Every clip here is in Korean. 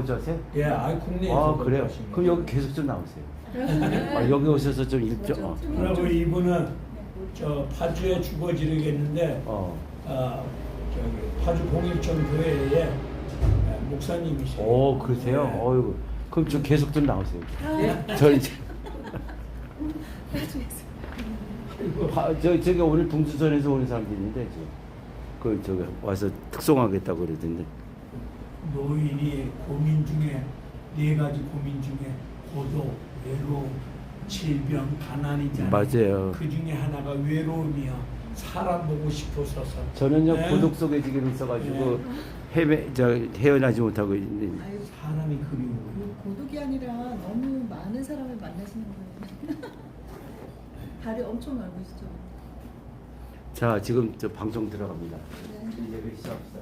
광고주 하세요? 예, 국내에서. 아, 그래요? 그럼 여기 계속 좀 나오세요. 여기 오셔서 좀 일정. 그리고 이분은 저 파주에 주거 지르겠는데 저기 파주 공일천 교회에 목사님이세요. 오, 그러세요? 네. 어이구. 그럼 좀 계속 좀 나오세요. 예? 저 이제 저기 오늘 동두천에서 오는 사람들이 있는데 저기 와서 특송하겠다고 그러던데. 노인이 고민 중에 네 가지 고민 중에 고독, 외로움, 질병, 가난이잖아요. 맞아요. 그 중에 하나가 외로움이요. 사람 보고 싶어서서. 저는요 네. 고독 속에 지금 있어가지고 헤어나지 못하고 있는데. 아유, 사람이 그리워. 고독이 아니라 너무 많은 사람을 만나시는 거예요. 발이 엄청 넓으시죠? 자, 지금 저 방송 들어갑니다. 네. 이제 시작합시다.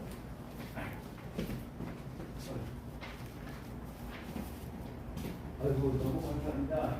아이고 너무 감사합니다.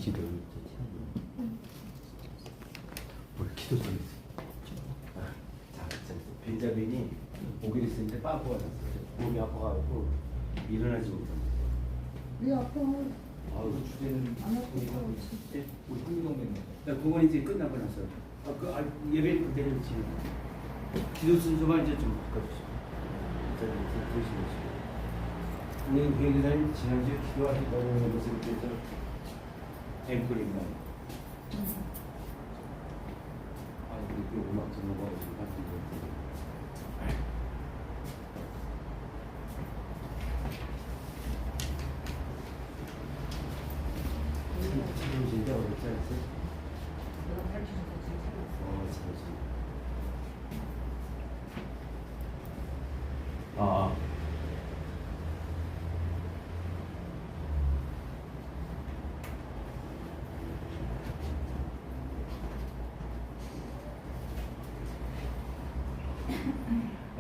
기도를 기도 좀 자, 벤자민이 목이 있었는데 빠꾸가 났어요. 몸이 아파가지고 일어나지 못합니다. 왜 아파? 아우 주제는 안 아프고 네? 우리 한미동맹. 그건 이제 끝나고 나서 예배 그대로 지금 기도 순서만 이제 좀 바꿔주시고 들으시고. 근데 회계사님 지난주에 기도하시다는 것을 그래서 앵콜입니다. 우리 음악 듣는 거 지금 같은 거. 참 진짜 어렵지 않으세요? 잘하시네.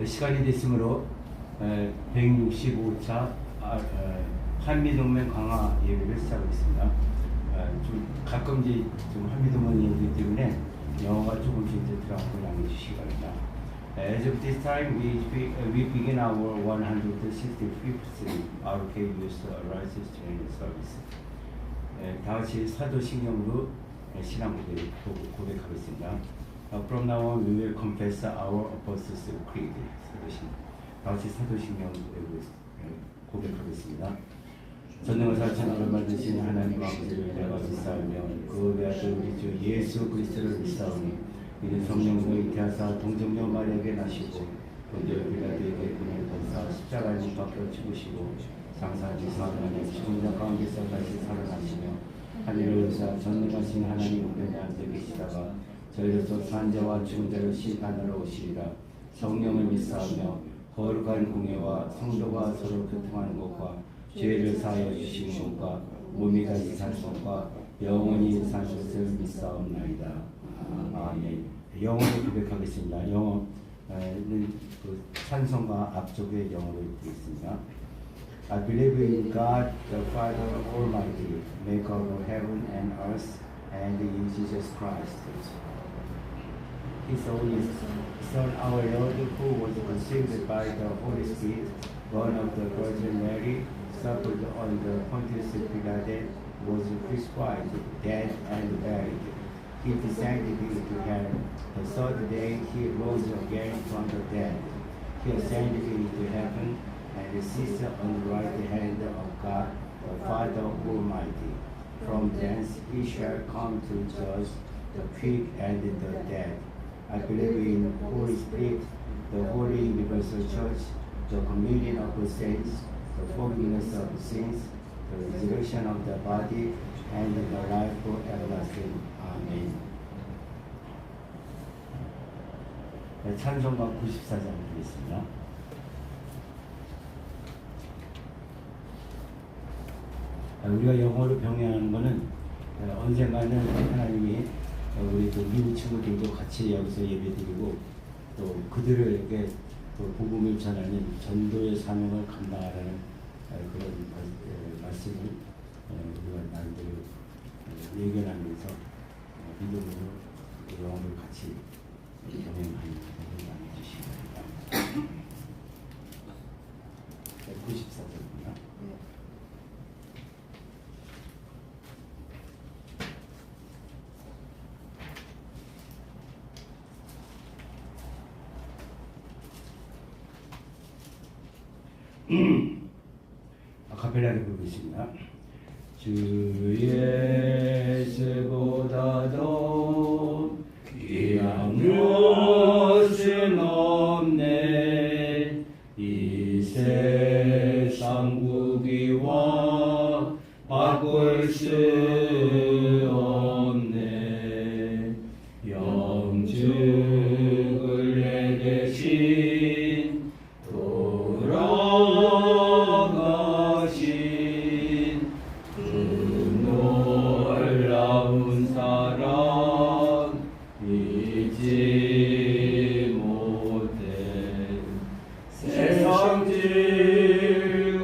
시간이 됐으므로 165차 한미동맹 강화 예배를 시작하겠습니다. 좀 가끔 이제 좀 한미동맹이기 때문에 영어가 조금씩 이제 들어가고 양해해 주시기 바랍니다. As of this time, we begin our 165th RKUS Rises Training Service. 다 같이 사도신경으로 신앙 고백하겠습니다. From now on, we will confess our Apostles' Creed. 다 같이 사도신경 고백하겠습니다. 전능하사 천하를 만드신 하나님 아버지를 내가 믿사오며 그 외아들 우리 주 예수 그리스도를 믿사오니 이는 성령으로 잉태하사 동정녀 마리아에게 나시고 본디오 빌라도에게 은혜를 받사 십자가에 못 박혀 죽으시고 장사하지 사망하며 죽은 자 가운데서 다시 살아나시며 하늘을 의사 전능하신 하나님 우편에 앉아 계시다가 저희로서 산 자와 죽은 자를 심판하러 오시리라. 성령을 믿사오며 거룩한 공예와 성도가 서로 교통하는 것과 죄를 사하여 주시는 것과 몸이 다시 산 것과 영원히 산 것을 믿사옵나이다. 아멘. 영어로 고백하겠습니다. 영어는 그 찬송가 앞쪽에 영어로 읽겠습니다. I believe in God, the Father Almighty, maker of heaven and earth, and in Jesus Christ, His only Son, our Lord, who was conceived by the Holy Spirit, born of the Virgin Mary, suffered on the Pontius Pilate, was crucified, dead, and buried. He descended into hell. The third day he rose again from the dead. He ascended into heaven and sits on the right hand of God, the Father Almighty. From thence he shall come to judge the quick and the dead. I believe in the Holy Spirit, the Holy Universal Church, the communion of the saints, the forgiveness of sins, the resurrection of the body, and the life everlasting. 아멘. 찬송가 94장 드리겠습니다. 우리가 영어로 병행하는 거는 언젠가는 하나님이 우리 또 미국 친구들도 같이 여기서 예배드리고 또 그들에게 또 복음을 전하는 전도의 사명을 감당하라는 그런 말씀을 우리가 나름대로 예견하면서 믿음으로 영어를 같이 병행하는 것을 나눠주시기 바랍니다. 94절입니다. 아카펠라를 부르고 있습니다. 주 예수보다도 귀한 것은 없네. 이 세상 무기와 바꿀 수 없네. 영죽을 내 대신 돌아가신 그 놀라운 사랑 잊지 못해. 세상 즐거움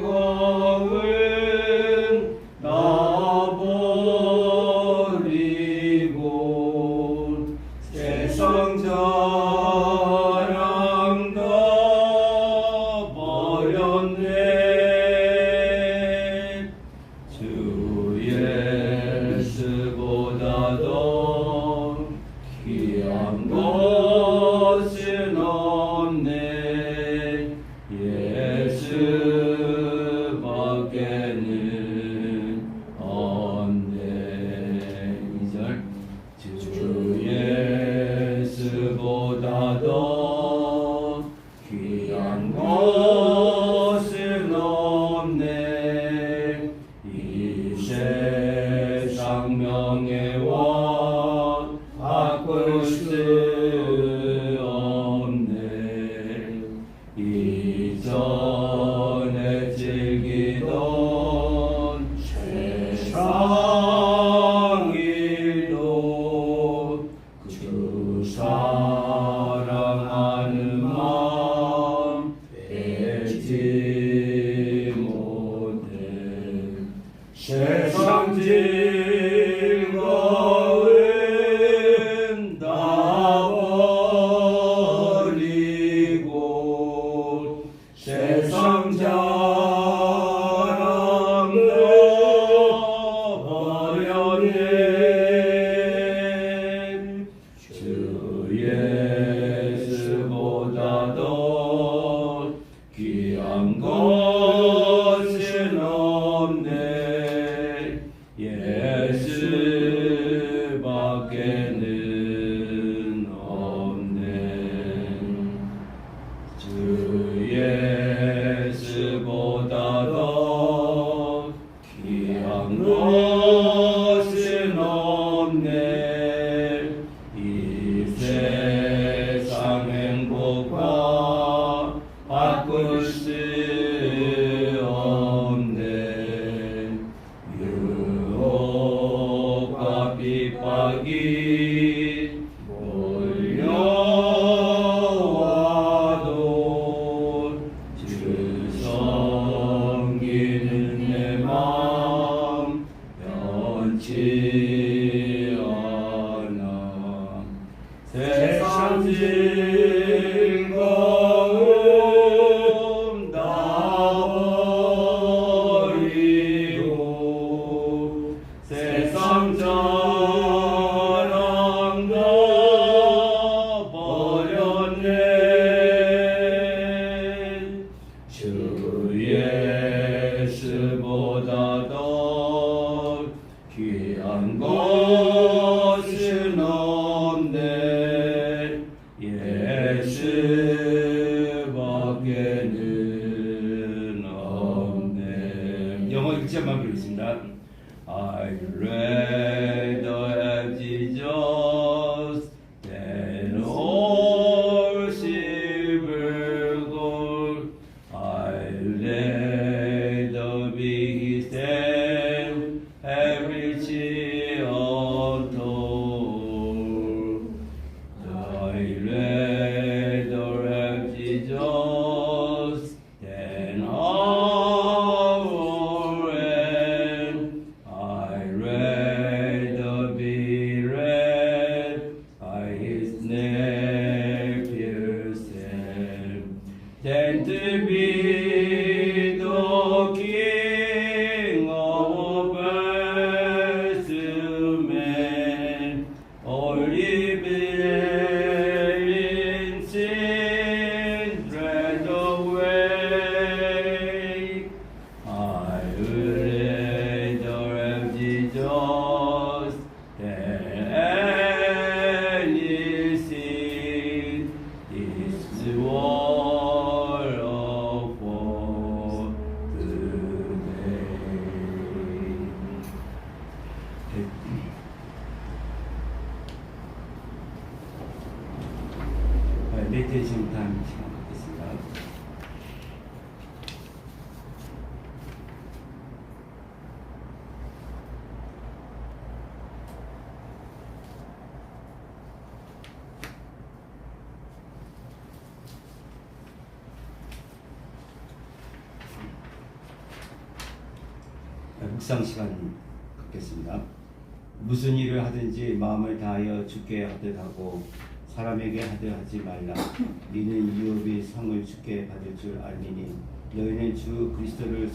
놔버리고 세상 자랑 다 버렸네. 주 예수보다도 귀한 것은 없네. 예수밖에는 없네. 2절 주 예수보다도 귀한 것은 없네. 이 세상 명예와 바꿀 수 없네. 이전에 즐기던 세상 일도 주 사랑하는 마음 빼지 못해. 세상 즐거움 다 버리고 세상 자랑 다 버렸네. 주 예수보다도 귀한 것은 없네. 예수밖에는 없네. 주 예수보다도 귀한 것은 없네. 이 세상 행복과 바꿀 수 없네. 유혹과 핍박이 몰려와도 주 섬기는 내 마음 변치 않아. 세상 즐거움 다 버리고 세상 자랑 다 버렸네. 주 예수보다도 귀한 것은 없네. 예수밖에는 없네. 영어 1절만 부르겠습니다. I'd rather have Jesus than all silver gold. I'd rather be His than 묵상 시간 갖겠습니다. 무슨 일을 하든지 마음을 다하여 주께 하듯 하고 사람에게 하듯 하지 말라. 이는 유업이 상을 주께 받을 줄 알미니 너희는 주 그리스도를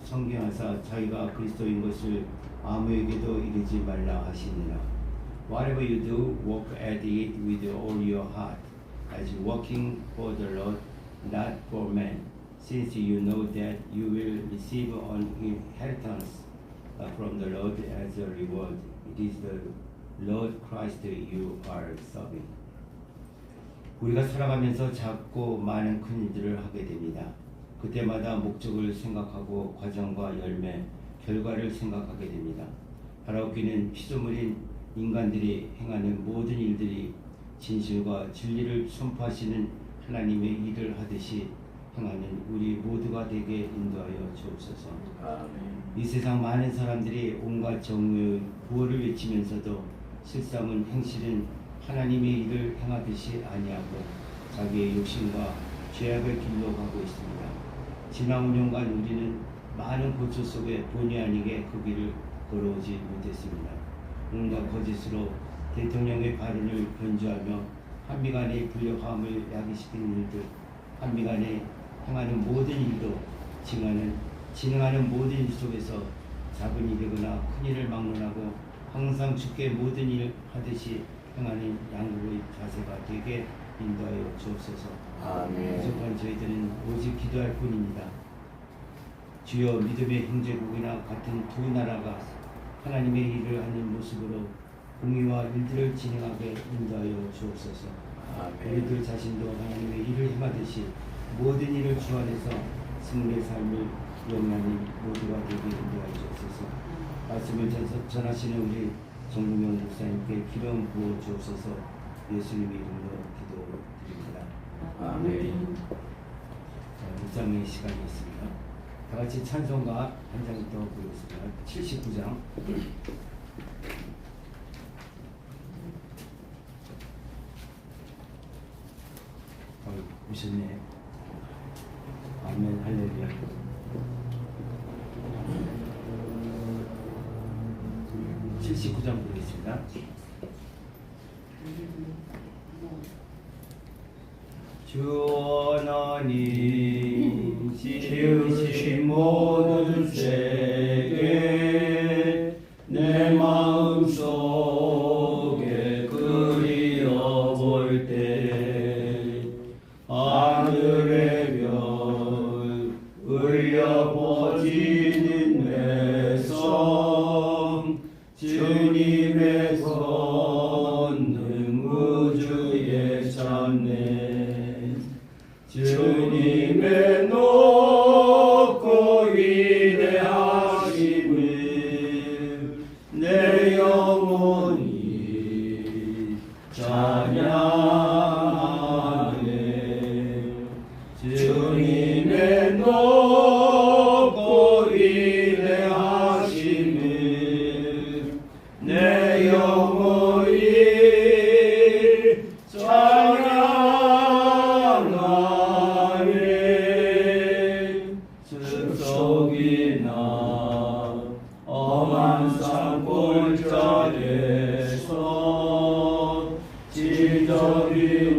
성경하사 자기가 그리스도인 것을 아무에게도 이르지 말라 하시니라. Whatever you do, work at it with all your heart, as working for the Lord, not for men, since you know that you will receive an inheritance from the Lord as a reward. It is the Lord Christ you are serving. 우리가 살아가면서 작고 많은 큰 일들을 하게 됩니다. 그때마다 목적을 생각하고 과정과 열매, 결과를 생각하게 됩니다. 바라옵기는 피조물인 인간들이 행하는 모든 일들이 진실과 진리를 선포하시는 하나님의 일을 하듯이 행하는 우리 모두가 되게 인도하여 주옵소서. 이 세상 많은 사람들이 온갖 정의의 구호를 외치면서도 실상은 행실은 하나님의 일을 행하듯이 아니하고 자기의 욕심과 죄악의 길로 가고 있습니다. 지난 5년간 우리는 많은 고초 속에 본의 아니게 그 길을 걸어오지 못했습니다. 온갖 거짓으로 대통령의 발언을 변조하며 한미 간의 불협화음을 야기시키는 일들, 한미 간에 행하는 모든 일도 진행하는 모든 일 속에서 작은 일이거나 큰 일을 막론하고 항상 주께 모든 일 하듯이 행하는 양국의 자세가 되게 인도하여 주옵소서. 아멘. 부족한 저희들은 오직 기도할 뿐입니다. 주여, 믿음의 형제국이나 같은 두 나라가 하나님의 일을 하는 모습으로 공의와 일들을 진행하게 인도하여 주옵소서. 우리들 자신도 하나님의 일을 행하듯이 모든 일을 주 안에서 승리의 삶을 영원히 모두가 되게 인도하여 주옵소서. 말씀을 전하시는 우리 정동영 목사님께 기름 부어 주옵소서. 예수님 이름으로 기도드립니다. 아멘. 묵상의 시간이 있습니다. 다 같이 찬송가 한 장 더 부르겠습니다. 79장. 오셨네. 아멘. 할렐루야. 79장 부르겠습니다. 주 하나님 지으신 모든 세계 내 마음속에 그리워볼 때 하늘의 별 울려 퍼지는 내 성 주님의 권능 우주에 찾네 주님의 높고 위대하심을 내 영혼이 찬양하네 주님의 높고 위대하심을 내 영혼이 찬양하네 숲속이나 험한 산골짜기에서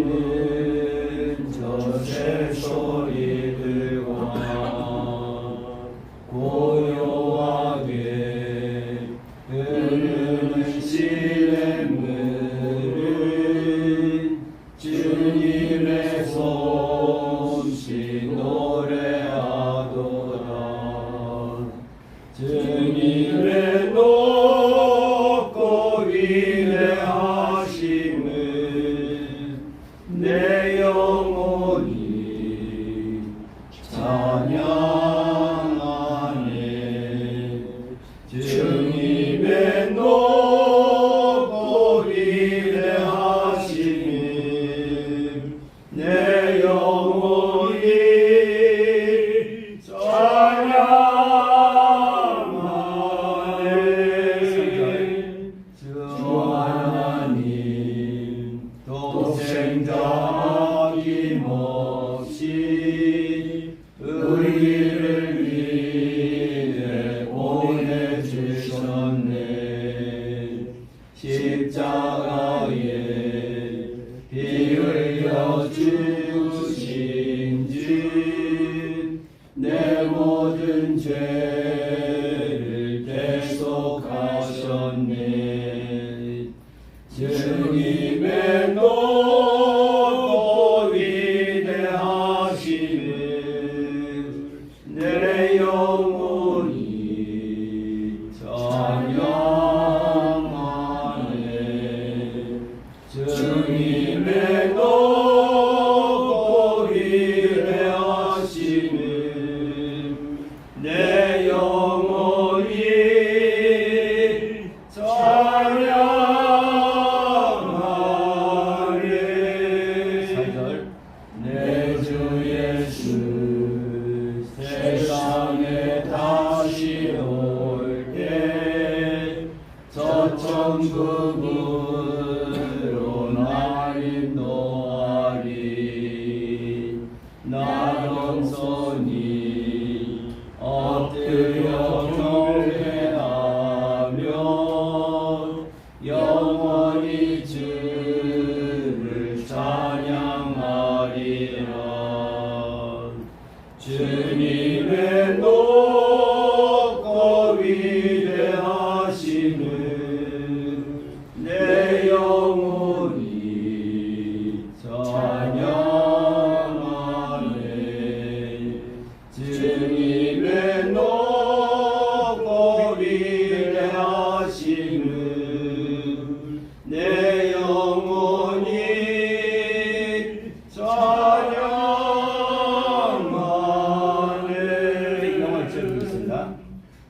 짖어리는 저 새소리들과 고요하게 흐르는 시냇물은 주님의 솜씨 노래하도다 주님의 높고 위대하심을 내 영혼이 찬양하네 주님의 높고 위대하심을 내 영혼이 찬양하네 주 하나님 독생자 아낌없이 우리를 내 모든 죄를 대속하셨네. 주님의 높고 위대하심을 내 영혼이 찬양하네. 주님의 높고 위대하심을 내 영혼이 찬양하네. 4절 내 주 예수 세상에 다시 올 때 저 천국으로 날 인도하리. 나 겸손히 엎드려 경배하며 영원히 주를 찬양하리라. 주님의 높고 위대하심을 내 영혼이 찬양하네. 주님의 높고 위대하심을 내 영혼이 찬양하네. 영어 읽겠습니다.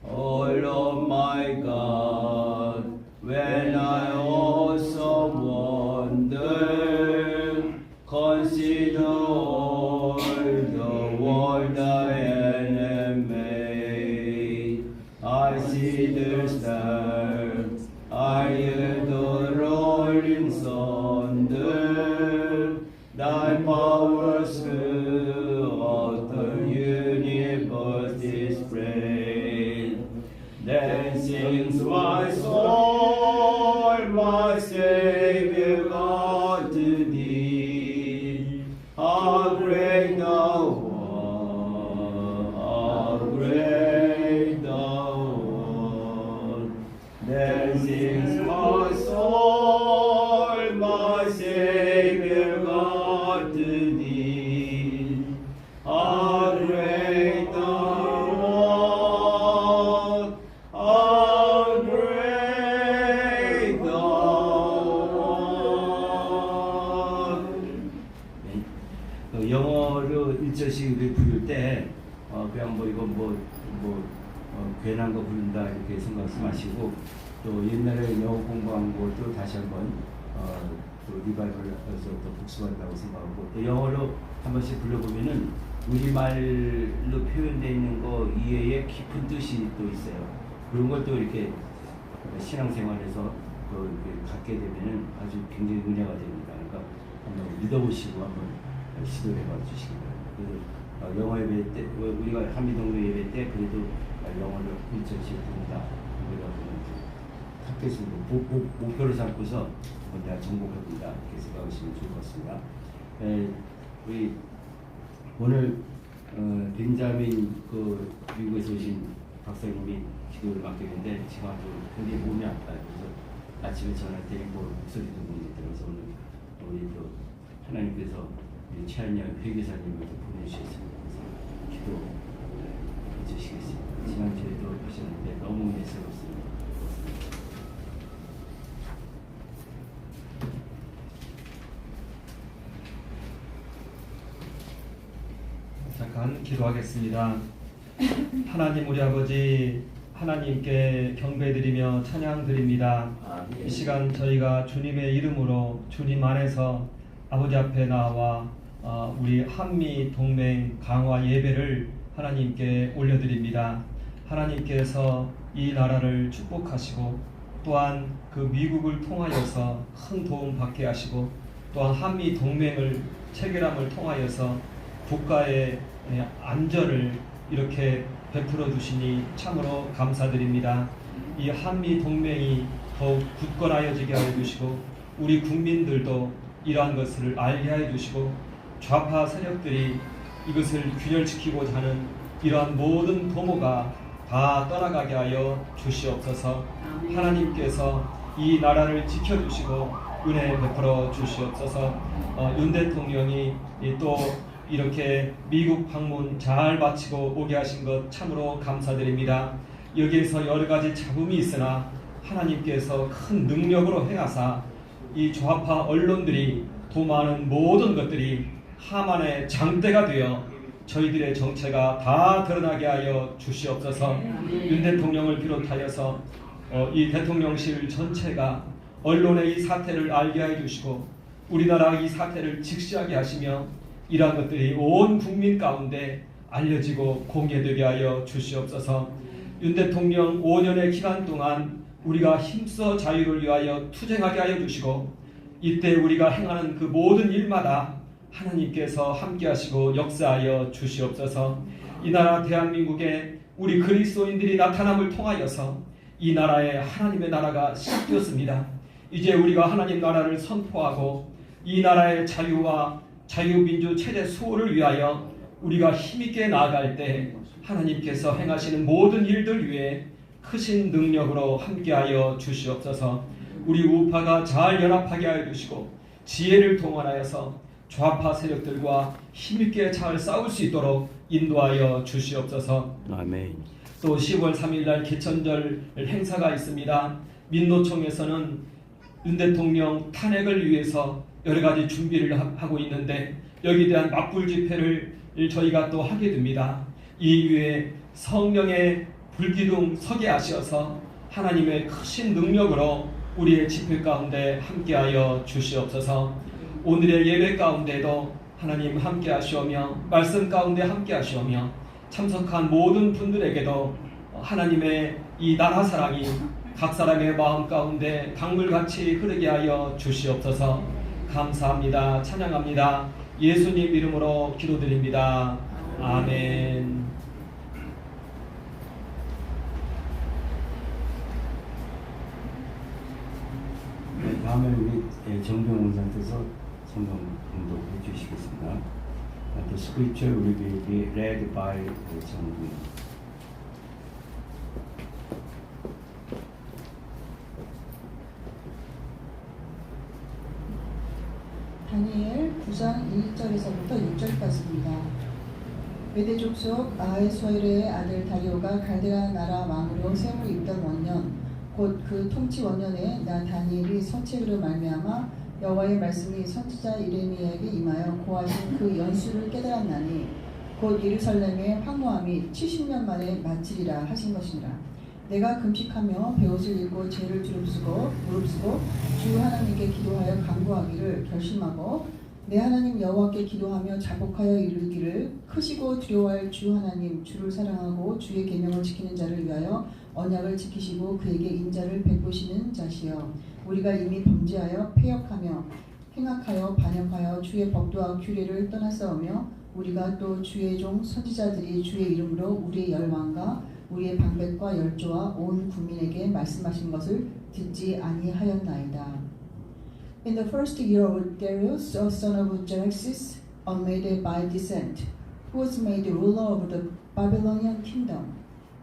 Oh Lord my God, when I also wonder, consider all the world I am made. I see the stars, I hear the rolling thunder. Thy powers throughout the universe displayed. Then sings my soul, my Savior God, to thee. How great thou art, how great thou art. Then sings my soul, my Savior God, to thee. How great thou art, how great thou art. 영어로 1절씩 부를 때 그냥 뭐 이거 괜한 거 부른다 이렇게 생각하지 마시고, 또 옛날에 영어 공부한 것도 다시 한번 또 리바이벌해서 또 복습한다고 생각하고, 또 영어로 한 번씩 불러보면은 우리말로 표현되어 있는 거 이외에 깊은 뜻이 또 있어요. 그런 것도 이렇게 신앙생활에서 또 이렇게 갖게 되면은 아주 굉장히 은혜가 됩니다. 그러니까 한번 믿어보시고 한번 시도해봐 주시기 바랍니다. 그래서 영어 예배 때, 우리가 한미동료 예배 때 그래도 영어를 1절씩 부른다. 우리가 탁해서 목표를 삼고서 내가 정복해본다. 이렇게 생각하시면 좋을 것 같습니다. 우리 오늘 벤자민 그 미국에서 오신 박사님이 기도를 맡겼는데 제가 아주 굉장히 몸이 아파요. 그래서 아침에 전화 드리고 목소리도 못 들어서 오늘 우리 또 하나님께서 최한양 회계사님을 보내주셨습니다. 그래서 기도해 주시겠습니다. 지난주에도 하셨는데 너무 은혜스럽습니다. 잠깐 기도하겠습니다. 하나님 우리 아버지, 하나님께 경배드리며 찬양드립니다. 이 시간 저희가 주님의 이름으로 주님 안에서 아버지 앞에 나와 우리 한미 동맹 강화 예배를 하나님께 올려드립니다. 하나님께서 이 나라를 축복하시고 또한 그 미국을 통하여서 큰 도움 받게 하시고 또한 한미 동맹을 체결함을 통하여서 국가의 안전을 이렇게 베풀어 주시니 참으로 감사드립니다. 이 한미 동맹이 더욱 굳건하여지게 하여 주시고 우리 국민들도 이러한 것을 알게 하여 주시고 좌파 세력들이 이것을 균열시키고자 하는 이러한 모든 도모가 다 떠나가게 하여 주시옵소서. 하나님께서 이 나라를 지켜주시고 은혜 베풀어 주시옵소서. 윤 대통령이 또 이렇게 미국 방문 잘 마치고 오게 하신 것 참으로 감사드립니다. 여기에서 여러 가지 잡음이 있으나 하나님께서 큰 능력으로 행하사 이 좌파 언론들이 도모하는 모든 것들이 하만의 장대가 되어 저희들의 정체가 다 드러나게 하여 주시옵소서. 윤 대통령을 비롯하여서 이 대통령실 전체가 언론의 이 사태를 알게 해 주시고 우리나라 이 사태를 직시하게 하시며 이러한 것들이 온 국민 가운데 알려지고 공개되게 하여 주시옵소서. 윤 대통령 5년의 기간 동안 우리가 힘써 자유를 위하여 투쟁하게 하여 주시고 이때 우리가 행하는 그 모든 일마다 하나님께서 함께하시고 역사하여 주시옵소서. 이 나라 대한민국에 우리 그리스도인들이 나타남을 통하여서 이 나라에 하나님의 나라가 시작되었습니다. 이제 우리가 하나님 나라를 선포하고 이 나라의 자유와 자유민주 체제 수호를 위하여 우리가 힘있게 나아갈 때 하나님께서 행하시는 모든 일들 위에 크신 능력으로 함께하여 주시옵소서. 우리 우파가 잘 연합하게 하여 주시고 지혜를 동원하여서 좌파 세력들과 힘있게 잘 싸울 수 있도록 인도하여 주시옵소서. 아멘. 또 10월 3일날 개천절 행사가 있습니다. 민노총에서는 윤 대통령 탄핵을 위해서 여러 가지 준비를 하고 있는데 여기에 대한 맞불 집회를 저희가 또 하게 됩니다. 이 위에 성령의 불기둥 서게 하시어서 하나님의 크신 능력으로 우리의 집회 가운데 함께하여 주시옵소서. 오늘의 예배 가운데도 하나님 함께하시오며 말씀 가운데 함께하시오며 참석한 모든 분들에게도 하나님의 이 나라 사랑이 각 사람의 마음 가운데 강물같이 흐르게 하여 주시옵소서. 감사합니다. 찬양합니다. 예수님 이름으로 기도드립니다. 아멘. 네, 다음에 우리 정병 원장께서 성경 공독해 주시겠습니다. The scripture will be read by 정병. 다니엘 9장 1절에서부터 6절까지입니다. 메대 족속 아하수에르의 아들 다리오가 갈대아 나라 왕으로 세움을 입던 원년 곧 그 통치 원년에 나 다니엘이 선책으로 말미암아 여호와의 말씀이 선지자 이레미야에게 임하여 고하신 그 연수를 깨달았나니 곧 예루살렘의 황무함이 70년 만에 마치리라 하신 것이니라. 내가 금식하며 베옷을 입고 죄를 무릅쓰고 주 하나님께 기도하여 간구하기를 결심하고 내 하나님 여호와께 기도하며 자복하여 이르기를 크시고 두려워할 주 하나님 주를 사랑하고 주의 계명을 지키는 자를 위하여 언약을 지키시고 그에게 인자를 베푸시는 자시여 우리가 이미 범죄하여 패역하며 행악하여 반역하여 주의 법도와 규례를 떠났사오며 우리가 또 주의 종 선지자들이 주의 이름으로 우리의 열왕과 우리의 방백과 열조와 온 국민에게 말씀하신 것을 듣지 아니하였나이다. In the first year of Darius, son of Xerxes, a Mede by descent, who was made ruler of the Babylonian kingdom.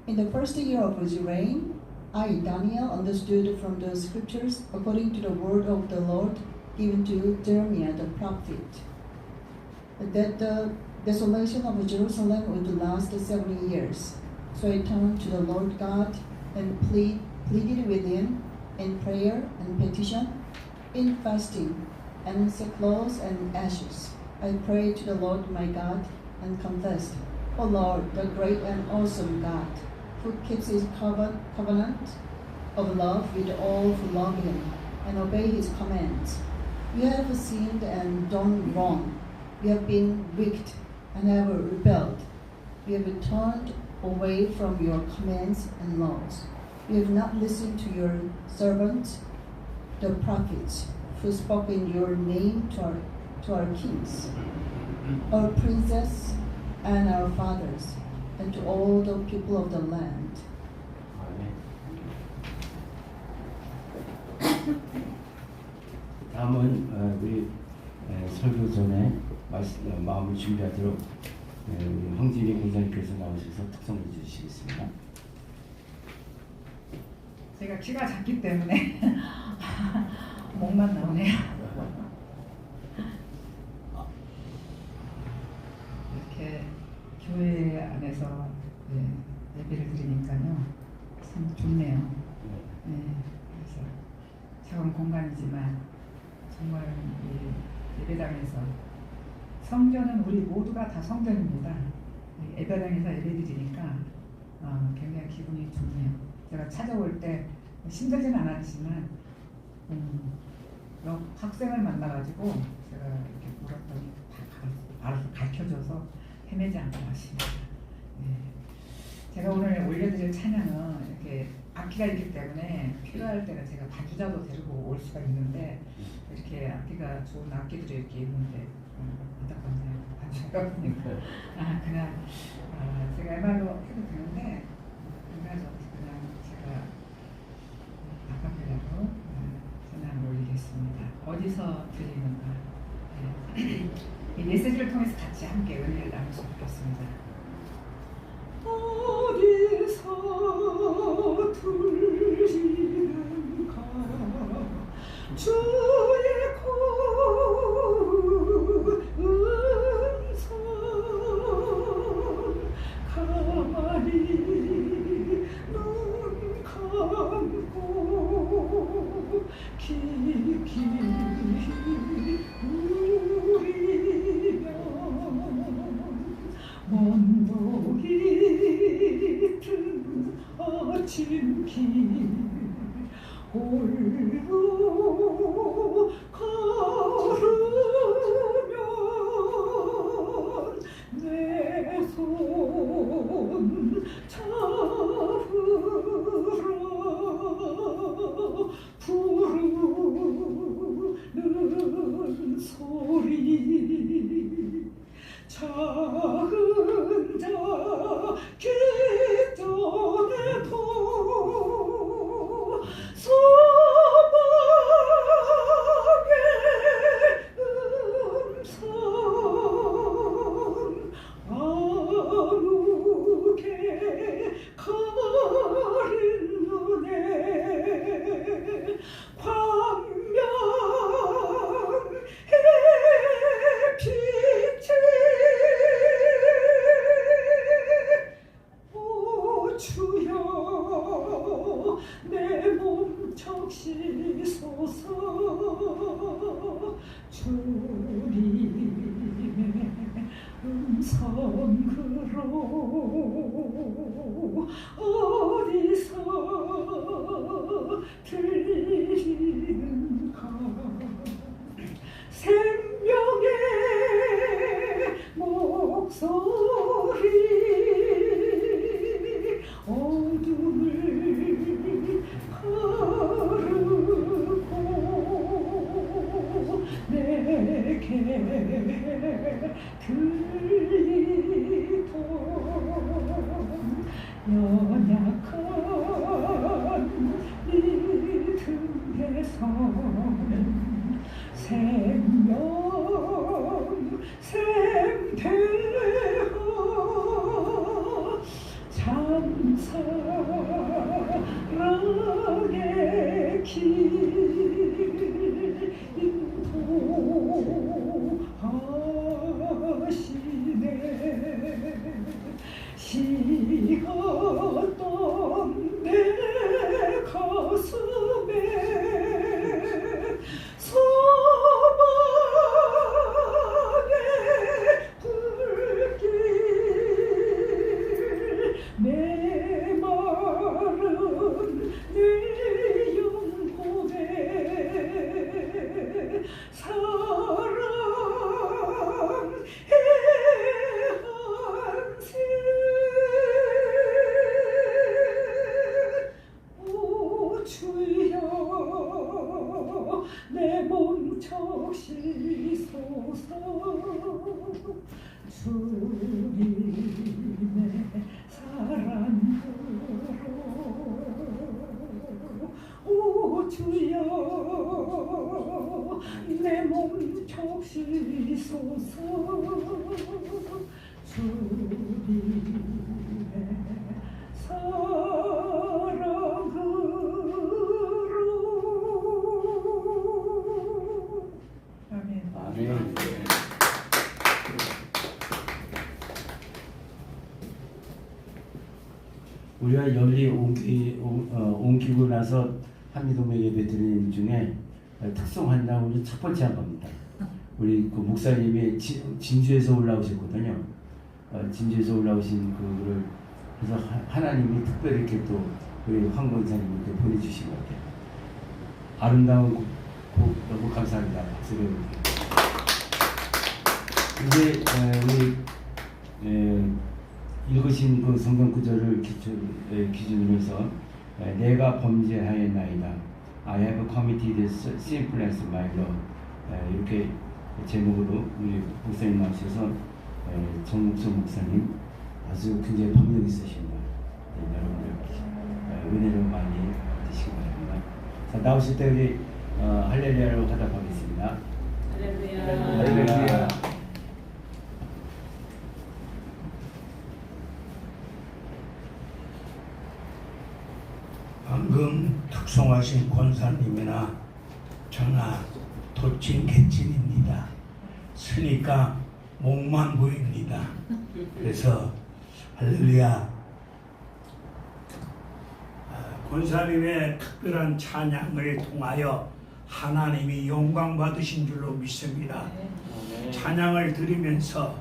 In the first year of his reign, I, Daniel, understood from the scriptures, according to the word of the Lord given to Jeremiah the prophet, that the desolation of Jerusalem would last 70 years. So I turned to the Lord God and pleaded with him in prayer and petition, in fasting and sackcloth and ashes. I prayed to the Lord my God and confessed, O Lord, the great and awesome God, who keeps his covenant of love with all who love him and obey his commands. We have sinned and done wrong. We have been wicked and have rebelled. We have turned away from your commands and laws. We have not listened to your servants, the prophets, who spoke in your name to our kings, our princes, and our fathers, and to all the people of the land. 다음은 우리 설교 전에 마음을 준비하도록 우리 황진희 공장님께서 나오셔서 특성을 주시겠습니다. 제가 키가 작기 때문에 목만 나오네요. 이렇게 교회 안에서 예배를 드리니까요, 참 좋네요. 그래서 작은 공간이지만 정말 이 예배당에서 성전은 우리 모두가 다 성전입니다. 예배당에서 예배드리니까 굉장히 기분이 좋네요. 제가 찾아올 때 힘들지는 않았지만 학생을 만나가지고 제가 이렇게 물었더니 다 알아서 가르쳐줘서 헤매지 않고 왔습니다. 제가 오늘 올려드릴 찬양은 이렇게 악기가 있기 때문에 필요할 때는 제가 반주자도 데리고 올 수가 있는데 이렇게 악기가 좋은 악기들이 이렇게 있는데 안타깝네요. 반주가 없으니까 그냥 제가 MR로 해도 되는데 그냥 제가 아카펠라로 찬양을 올리겠습니다. 어디서 들리는가? 이 메시지를 통해서 같이 함께 은혜를 나누시면 좋겠습니다. 어디서 들리는가 주의 고운 음성 가만히 눈 감고 깊이 누리면 먼독이 든 아침길 홀로 걸으면 내 손 잡으라 부르는 소리 작은 자 기전에도 소망의 음성 아무개 가린 눈에 광명의 빛이 오 주여 내 몸 적시소서 주님의 음성으로 어디서 들리는가 생명의 목소리 어둠을 가르고 내게 들리던 연약한 믿음에서 생명 샘되어 참사랑의 길 인도하시네 식었던 내 가슴에 소망의 불길 메마른 내 영혼에 사랑의 한시 오 주여 내 몸 적시소서 주님의 사랑으로 오 주여 내 몸 적시소서 사랑으로. 아멘. 아멘. 우리가 열리 옮기고 나서 한미동맹 예배 드리는 중에 특송한다 우리 첫 번째 한 겁니다. 우리 그 목사님이 진주에서 올라오셨거든요. 진주에서 올라오신 그거를 그래서 하나님이 특별히 이렇게 또 우리 황 권사님께 보내주신 것 같아요. 아름다운 곡 너무 감사합니다. 박수를. 이제 우리 읽으신 그 성경 구절을 기준으로 해서 내가 범죄하였나이다. I have committed sinfulness, my Lord. 이렇게 제목으로 우리 목사님 나오셔서 정묵선 목사님 아주 굉장히 박력 있으십니다. 여러분들 은혜를 많이 받으시기 바랍니다. 자, 나오실 때 우리 할렐루야로 화답하겠습니다. 할렐루야. 방금 특송하신 권사님이나 저나 도친 개찐입니다. 쓰니까 목만 보입니다. 그래서 할렐루야. 권사님의 특별한 찬양을 통하여 하나님이 영광 받으신 줄로 믿습니다. 찬양을 들으면서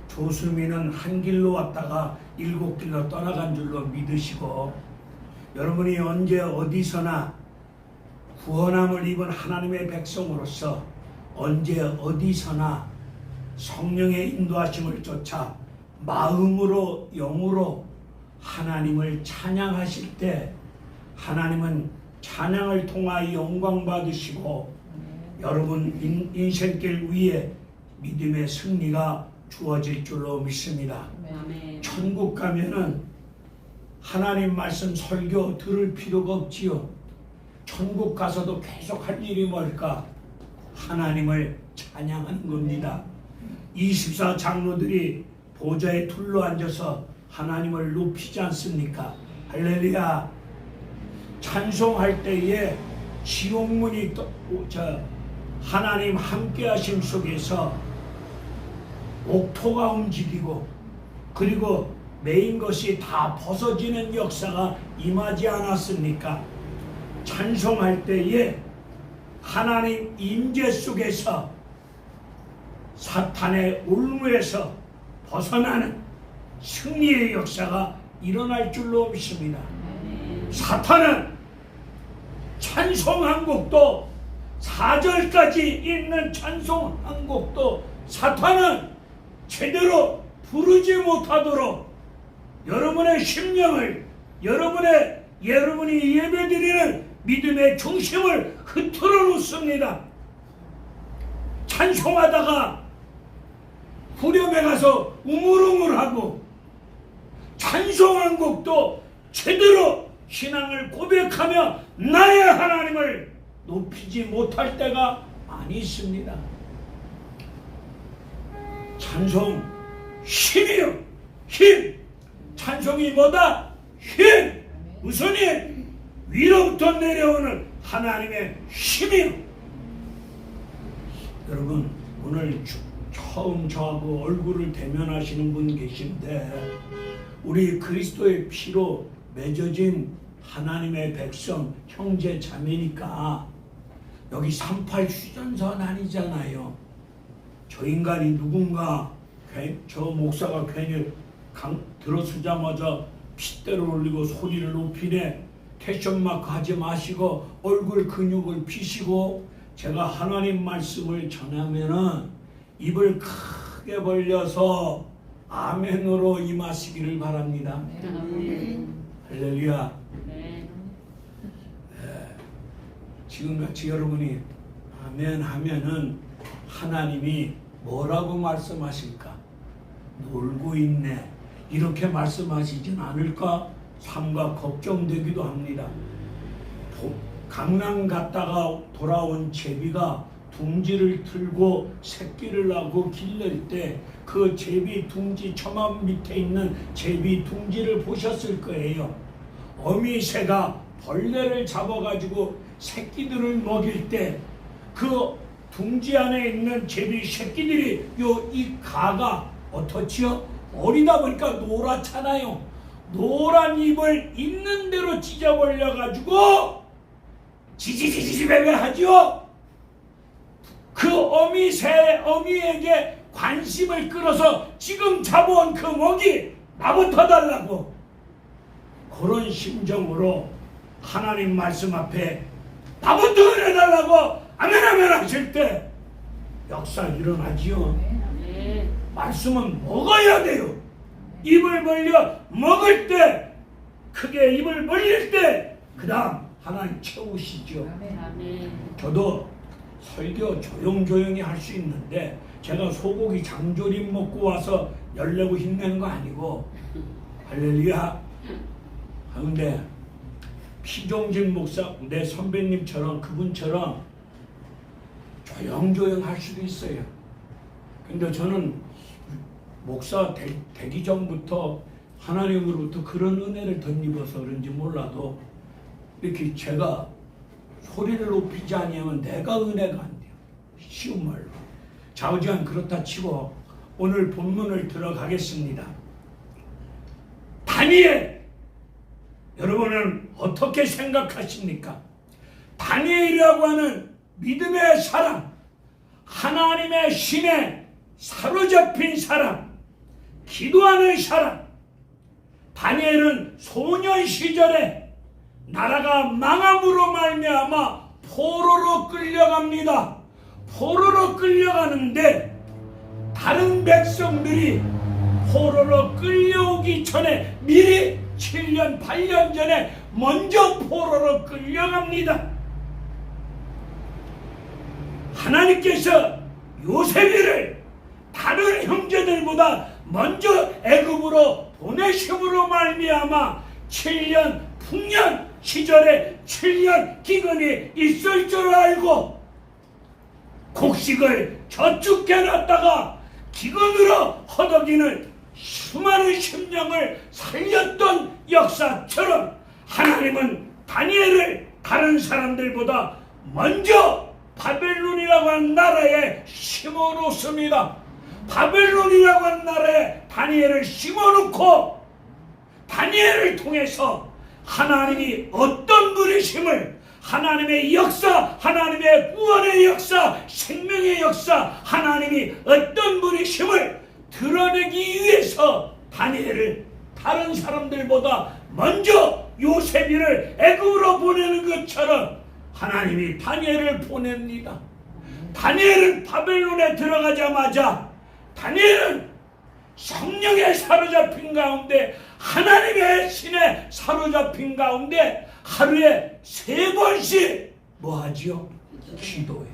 조수미는 한 길로 왔다가 7길로 떠나간 줄로 믿으시고, 여러분이 언제 어디서나 구원함을 입은 하나님의 백성으로서 언제 어디서나 성령의 인도하심을 쫓아 마음으로 영으로 하나님을 찬양하실 때 하나님은 찬양을 통하여 영광 받으시고 여러분 인생길 위에 믿음의 승리가 주어질 줄로 믿습니다. 천국 가면은 하나님 말씀 설교 들을 필요가 없지요. 천국 가서도 계속 할 일이 뭘까? 하나님을 찬양하는 겁니다. 24 장로들이 보좌에 둘러 앉아서 하나님을 높이지 않습니까? 할렐루야. 찬송할 때에 지옥문이 하나님 함께 하심 속에서 옥토가 움직이고 그리고 메인 것이 다 벗어지는 역사가 임하지 않았습니까? 찬송할 때에 하나님 임재 속에서 사탄의 올무에서 벗어나는 승리의 역사가 일어날 줄로 믿습니다. 사탄은 찬송 한 곡도 4절까지 있는 찬송 한 곡도 사탄은 제대로 부르지 못하도록 여러분의 심령을 여러분이 예배드리는 믿음의 중심을 흐트러 놓습니다. 찬송하다가 후렴에 가서 우물우물하고 찬송한 곡도 제대로 신앙을 고백하며 나의 하나님을 높이지 못할 때가 많이 있습니다. 찬송 힘이요. 힘. 찬송이 뭐다? 힘. 무슨 힘? 위로부터 내려오는 하나님의 힘이요. 여러분 오늘 처음 저하고 얼굴을 대면하시는 분 계신데 우리 그리스도의 피로 맺어진 하나님의 백성 형제 자매니까 여기 38 휴전선 아니잖아요. 저 인간이 누군가 저 목사가 괜히 들어서자마자 핏대를 올리고 소리를 높이네. 패션마크 하지 마시고 얼굴 근육을 피시고 제가 하나님 말씀을 전하면은 입을 크게 벌려서 아멘으로 임하시기를 바랍니다. 할렐루야. 지금같이 여러분이 아멘 하면은 하나님이 뭐라고 말씀하실까? 놀고 있네 이렇게 말씀하시진 않을까? 삼가 걱정되기도 합니다. 강남 갔다가 돌아온 제비가 둥지를 들고 새끼를 낳고 기를 때 그 제비 둥지 처마 밑에 있는 제비 둥지를 보셨을 거예요. 어미새가 벌레를 잡아가지고 새끼들을 먹일 때 그 둥지 안에 있는 제비 새끼들이 이 가가 어떻지요? 어리다 보니까 노랗잖아요. 노란 잎을 있는 대로 찢어버려가지고 지지지지지배배 하죠. 그 어미에게 관심을 끌어서 지금 잡아온 그 먹이 나부터 달라고, 그런 심정으로 하나님 말씀 앞에 나부터 은혜 달라고 아멘 아멘 하실 때 역사 일어나지요. 말씀은 먹어야 돼요. 입을 벌려 먹을 때, 크게 입을 벌릴 때 그 다음 하나님 채우시죠. 저도 설교 조용조용히 할 수 있는데 제가 소고기 장조림 먹고 와서 열내고 힘내는 거 아니고, 할렐루야. 그런데 피종진 목사, 내 선배님처럼 그분처럼 조용조용 할 수도 있어요. 근데 저는 목사 되기 전부터 하나님으로부터 그런 은혜를 덧입어서 그런지 몰라도 이렇게 제가 소리를 높이지 아니하면 내가 은혜가 안 돼요. 쉬운 말로. 좌우지간 그렇다 치고 오늘 본문을 들어가겠습니다. 다니엘, 여러분은 어떻게 생각하십니까? 다니엘이라고 하는 믿음의 사람, 하나님의 신에 사로잡힌 사람, 기도하는 사람. 다니엘은 소년 시절에 나라가 망함으로 말미암아 포로로 끌려갑니다. 포로로 끌려가는데 다른 백성들이 포로로 끌려오기 전에 미리 7년 8년 전에 먼저 포로로 끌려갑니다. 하나님께서 요셉이를 다른 형제들보다 먼저 애굽으로 보내심으로 말미암아 7년 풍년 시절에 7년 기근이 있을 줄 알고 곡식을 저축해 놨다가 기근으로 허덕이는 수많은 심령을 살렸던 역사처럼 하나님은 다니엘을 다른 사람들보다 먼저 바벨론이라고 하는 나라에 심어놓습니다. 바벨론이라고 하는 나라에 다니엘을 심어놓고 다니엘을 통해서 하나님이 어떤 분이심을, 하나님의 역사, 하나님의 구원의 역사, 생명의 역사, 하나님이 어떤 분이심을 드러내기 위해서 다니엘을 다른 사람들보다 먼저 요셉이를 애굽으로 보내는 것처럼 하나님이 다니엘을 보냅니다. 다니엘은 바벨론에 들어가자마자 다니엘은 성령에 사로잡힌 가운데, 하나님의 신에 사로잡힌 가운데 하루에 3번씩 뭐 하지요? 기도해.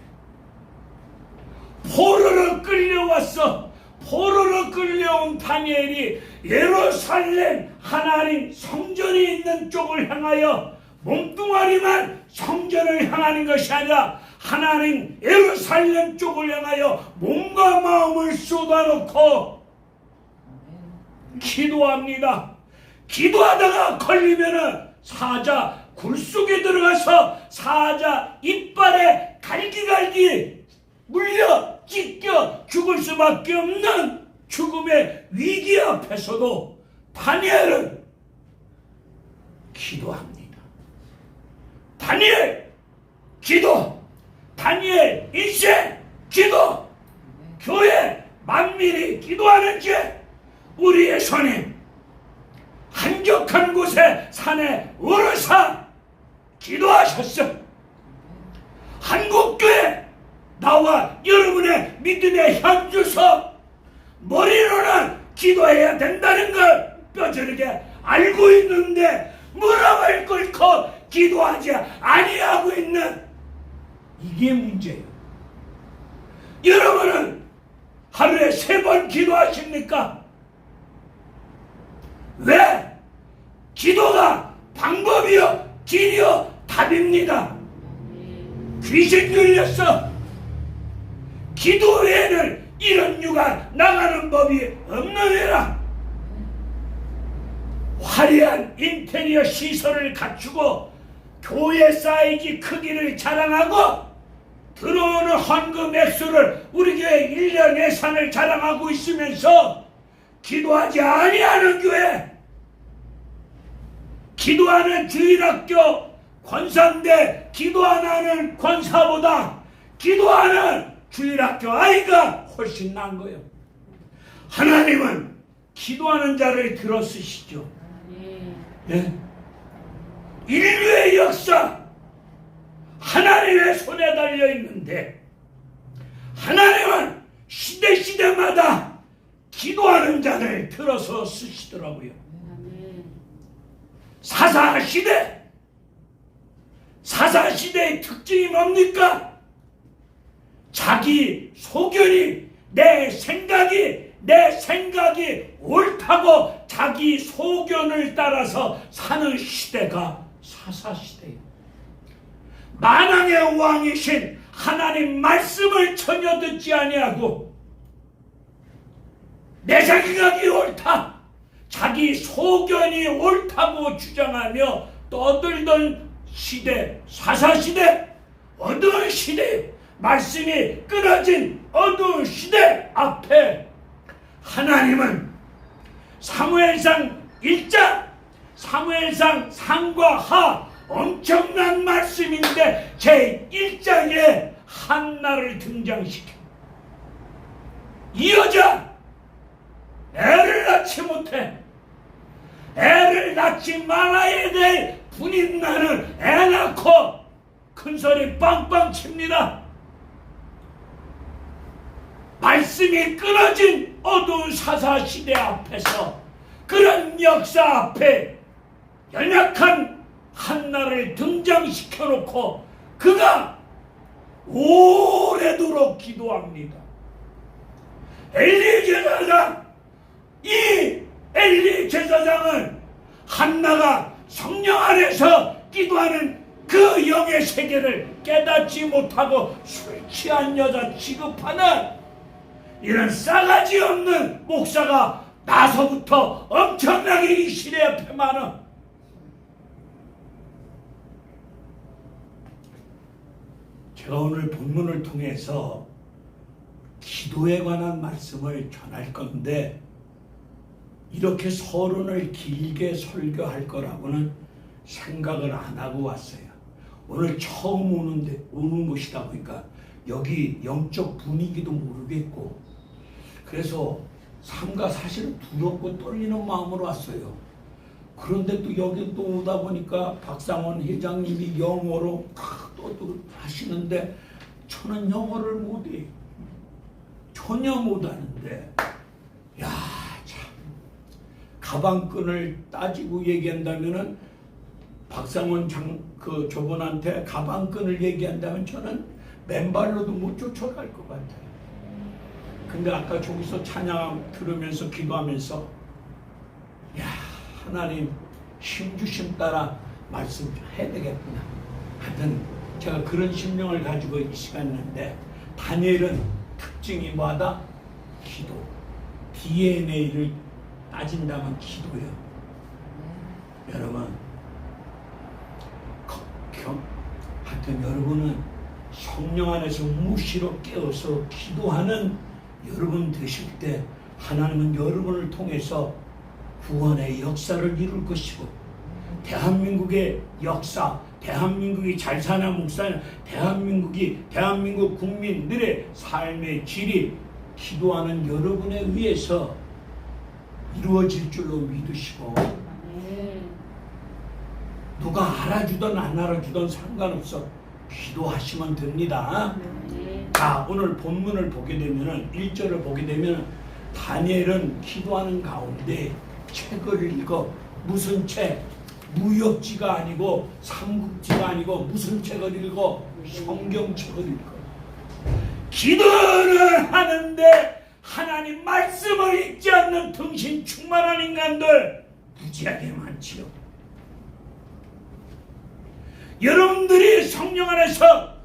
포로로 끌려왔어. 포로로 끌려온 다니엘이 예루살렘 하나님 성전이 있는 쪽을 향하여 몸뚱아리만 성전을 향하는 것이 아니라 하나님 예루살렘 쪽을 향하여 몸과 마음을 쏟아놓고 기도합니다. 기도하다가 걸리면은 사자 굴 속에 들어가서 사자 이빨에 갈기갈기 물려 찢겨 죽을 수밖에 없는 죽음의 위기 앞에서도 다니엘은 기도합니다. 다니엘 기도, 다니엘 인생 기도, 교회 만민이 기도하는 죄, 우리의 손님 한적한 곳에 산에 오르사 기도하셨어. 한국교회 나와 여러분의 믿음의 현주소, 머리로는 기도해야 된다는 걸 뼈저리게 알고 있는데 무릎을 꿇고 기도하지 아니하고 있는 이게 문제예요. 여러분은 하루에 3번 기도하십니까? 왜? 기도가 방법이요 길이요 답입니다. 귀신 들렸어. 기도 외에는 이런 유가 나가는 법이 없느니라. 화려한 인테리어 시설을 갖추고 교회 사이즈 크기를 자랑하고 들어오는 헌금 액수를 우리 교회 1년 예산을 자랑하고 있으면서 기도하지 아니하는 교회, 기도하는 주일학교 권사인데 기도 안 하는 권사보다 기도하는 주일학교 아이가 훨씬 나은 거예요. 하나님은 기도하는 자를 들어 쓰시죠. 예? 인류의 역사 하나님의 손에 달려 있는데 하나님은 시대마다 기도하는 자를 들어서 쓰시더라고요. 사사시대의 특징이 뭡니까? 자기 소견이 내 생각이 옳다고 자기 소견을 따라서 사는 시대가 사사시대예요. 만왕의 왕이신 하나님 말씀을 전혀 듣지 아니하고 내 생각이 옳다, 자기 소견이 옳다고 주장하며 떠들던 시대, 사사시대, 어두운 시대, 말씀이 끊어진 어두운 시대 앞에 하나님은 사무엘상 1장, 사무엘상 상과 하 엄청난 말씀인데 제 1장에 한나를 등장시켜. 이 여자 애를 낳지 못해. 애를 낳지 말아야 될 분인 나는 애 낳고 큰 소리 빵빵 칩니다. 말씀이 끊어진 어두운 사사시대 앞에서 그런 역사 앞에 연약한 한나를 등장시켜 놓고 그가 오래도록 기도합니다. 엘리 제사장, 이 엘리 제사장은 한나가 성령 안에서 기도하는 그 영의 세계를 깨닫지 못하고 술 취한 여자 취급하는 이런 싸가지 없는 목사가 나서부터 엄청나게 이 시대 앞에 많아. 제가 오늘 본문을 통해서 기도에 관한 말씀을 전할 건데 이렇게 서론을 길게 설교할 거라고는 생각을 안 하고 왔어요. 오늘 처음 오는 곳이다 보니까 여기 영적 분위기도 모르겠고 그래서 삼가 사실은 두렵고 떨리는 마음으로 왔어요. 그런데 또 여기 또 오다 보니까 박상원 회장님이 영어로 또 하시는데 저는 영어를 못해요. 전혀 못하는데 야 참 가방끈을 따지고 얘기한다면은 박상원 저분한테 가방끈을 얘기한다면 저는 맨발로도 못 쫓아갈 것 같아요. 근데 아까 저기서 찬양 들으면서 기도하면서 야 하나님 힘주심 따라 말씀해야 되겠구나. 하여튼 제가 그런 심령을 가지고 이 시간인데 다니엘은 특징이 뭐하다? 기도. DNA를 따진다면 기도예요. 여러분 하여튼 여러분은 성령 안에서 무시로 깨어서 기도하는 여러분 되실 때 하나님은 여러분을 통해서 구원의 역사를 이룰 것이고 대한민국의 역사, 대한민국이 잘 사나 못 사나, 대한민국 국민들의 삶의 질이 기도하는 여러분에 의해서 이루어질 줄로 믿으시고 누가 알아주든 안 알아주든 상관없어. 기도하시면 됩니다. 자, 오늘 본문을 보게 되면은 1절을 보게 되면 다니엘은 기도하는 가운데 책을 읽어. 무슨 책? 무협지가 아니고 삼국지가 아니고 무슨 책을 읽어? 성경책을 읽어. 기도를 하는데 하나님 말씀을 읽지 않는 등신 충만한 인간들 무지하게 많지요. 여러분들이 성령 안에서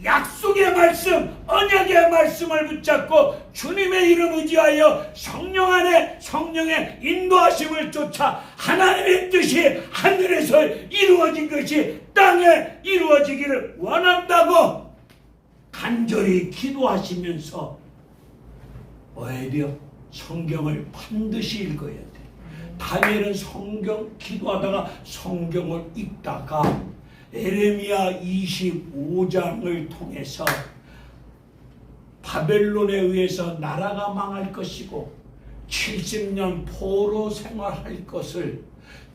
약속의 말씀, 언약의 말씀을 붙잡고 주님의 이름 의지하여 성령 안에 성령의 인도하심을 쫓아 하나님의 뜻이 하늘에서 이루어진 것이 땅에 이루어지기를 원한다고 간절히 기도하시면서 오히려 성경을 반드시 읽어야 돼. 다니엘은 성경 기도하다가 성경을 읽다가 에레미야 25장을 통해서 바벨론에 의해서 나라가 망할 것이고 70년 포로 생활할 것을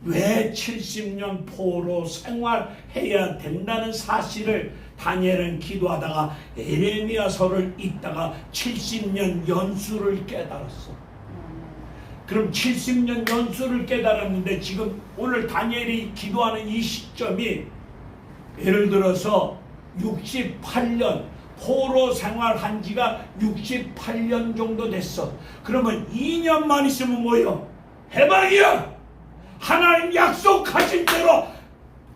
왜 70년 포로 생활해야 된다는 사실을 다니엘은 기도하다가 에레미야서를 읽다가 70년 연수를 깨달았어. 그럼 70년 연수를 깨달았는데 지금 오늘 다니엘이 기도하는 이 시점이 예를 들어서 68년 포로 생활한 지가 68년 정도 됐어. 그러면 2년만 있으면 뭐요? 해방이야. 하나님 약속하신 대로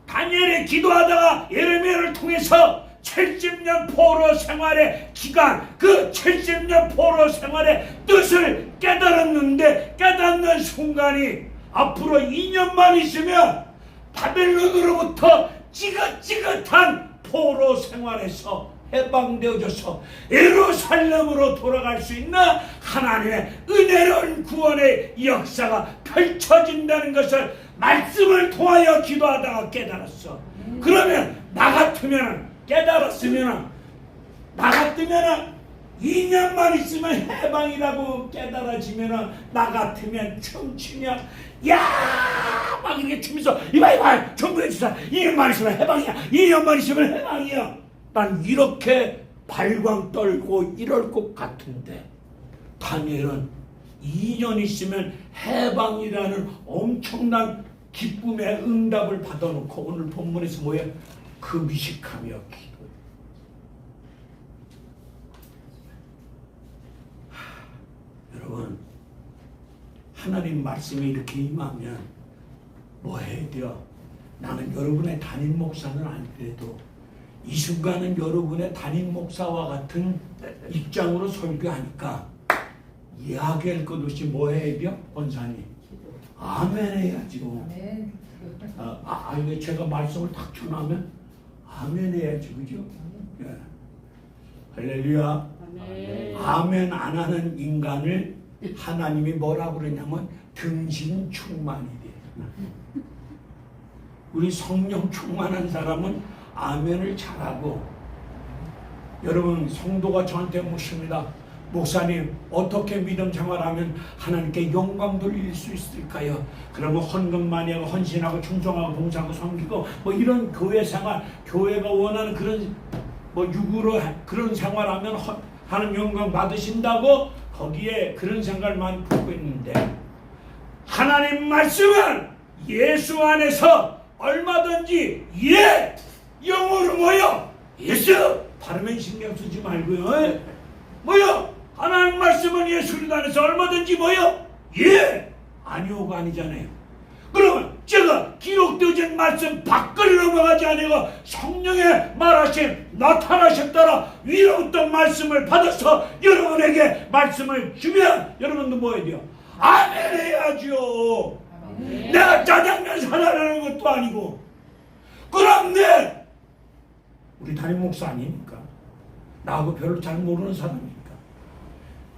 다니엘이 기도하다가 예레미야를 통해서 70년 포로 생활의 기간, 그 70년 포로 생활의 뜻을 깨달았는데 깨닫는 순간이 앞으로 2년만 있으면 바벨론으로부터 지긋지긋한 포로 생활에서 해방되어져서 예루살렘으로 돌아갈 수 있는 하나님의 은혜로운 구원의 역사가 펼쳐진다는 것을 말씀을 통하여 기도하다가 깨달았어. 그러면 나 같으면 깨달았으면 나 같으면 2년만 있으면 해방이라고 깨달아지면 나 같으면 춤추며 야! 막 이렇게 추면서 이봐 정부해 주사 2년만 있으면 해방이야. 2년만 있으면 해방이야. 난 이렇게 발광 떨고 이럴 것 같은데 다니엘은 2년 있으면 해방이라는 엄청난 기쁨의 응답을 받아놓고 오늘 본문에서 뭐야? 금식하며 기도해. 여러분, 하나님 말씀이 이렇게 임하면 뭐 해야 돼요? 나는 여러분의 담임 목사는 아니래도 이 순간은 여러분의 담임 목사와 같은 입장으로 설교하니까 이야기할 것 없이 뭐 해야 돼요? 권사님 아멘 해야죠. 이거 제가 말씀을 딱 전하면 아멘 해야지, 그죠? 예. 할렐루야. 아멘 안 하는 인간을 하나님이 뭐라고 그러냐면 등신 충만이래. 우리 성령 충만한 사람은 아멘을 잘하고. 여러분, 성도가 저한테 묻습니다. 목사님, 어떻게 믿음 생활하면 하나님께 영광 돌릴 수 있을까요? 그러면 헌금 많이 하고 헌신하고 충성하고 봉사하고 섬기고 뭐 이런 교회 생활, 교회가 원하는 그런 뭐 육으로 그런 생활하면 하는 영광 받으신다고 거기에 그런 생각만 품고 있는데, 하나님 말씀은 예수 안에서 얼마든지 영어로 뭐요? 예수! 발음엔 신경 쓰지 말고요. 뭐요? 하나님 말씀은 예수 안에서 얼마든지 뭐요? 아니오가 아니잖아요. 그러면 제가 기록되어진 말씀 밖을 넘어가지 아니고 성령의 말하심 나타나셨더라 위로부터 말씀을 받아서 여러분에게 말씀을 주면 여러분도 뭐 해야 돼요? 아멘 해야죠. 내가 짜장면 사달라는 것도 아니고. 그런데 우리 담임 목사 아닙니까? 나하고 별로 잘 모르는 사람이니까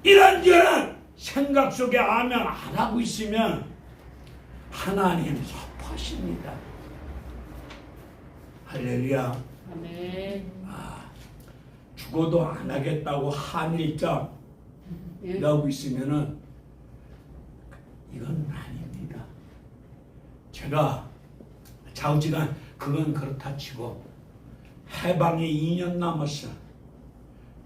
이런저런 생각 속에 아멘 안 하고 있으면 하나님 섭하십니다. 할렐루야. 죽어도 안 하겠다고 한일자 이러고 있으면은 이건 아닙니다. 제가 좌우지간 그건 그렇다 치고 해방이 2년 남았어.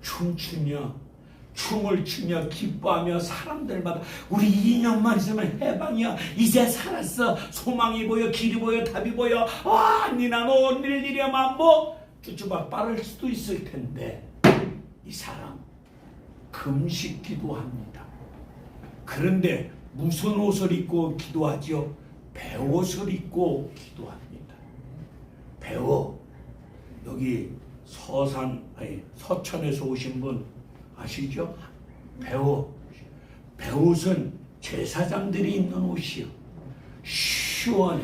춤을 추며 기뻐하며 사람들마다 우리 2년만 있으면 해방이야. 이제 살았어. 소망이 보여, 길이 보여, 답이 보여. 와, 니나 너 일이야만 뭐 쭈쭈바 빠를 수도 있을 텐데 이 사람 금식 기도합니다. 그런데 무슨 옷을 입고 기도하지요? 배옷을 입고 기도합니다. 배옷. 여기 서천에서 오신 분 아시죠? 배옷은 제사장들이 입는 옷이요. 시원해.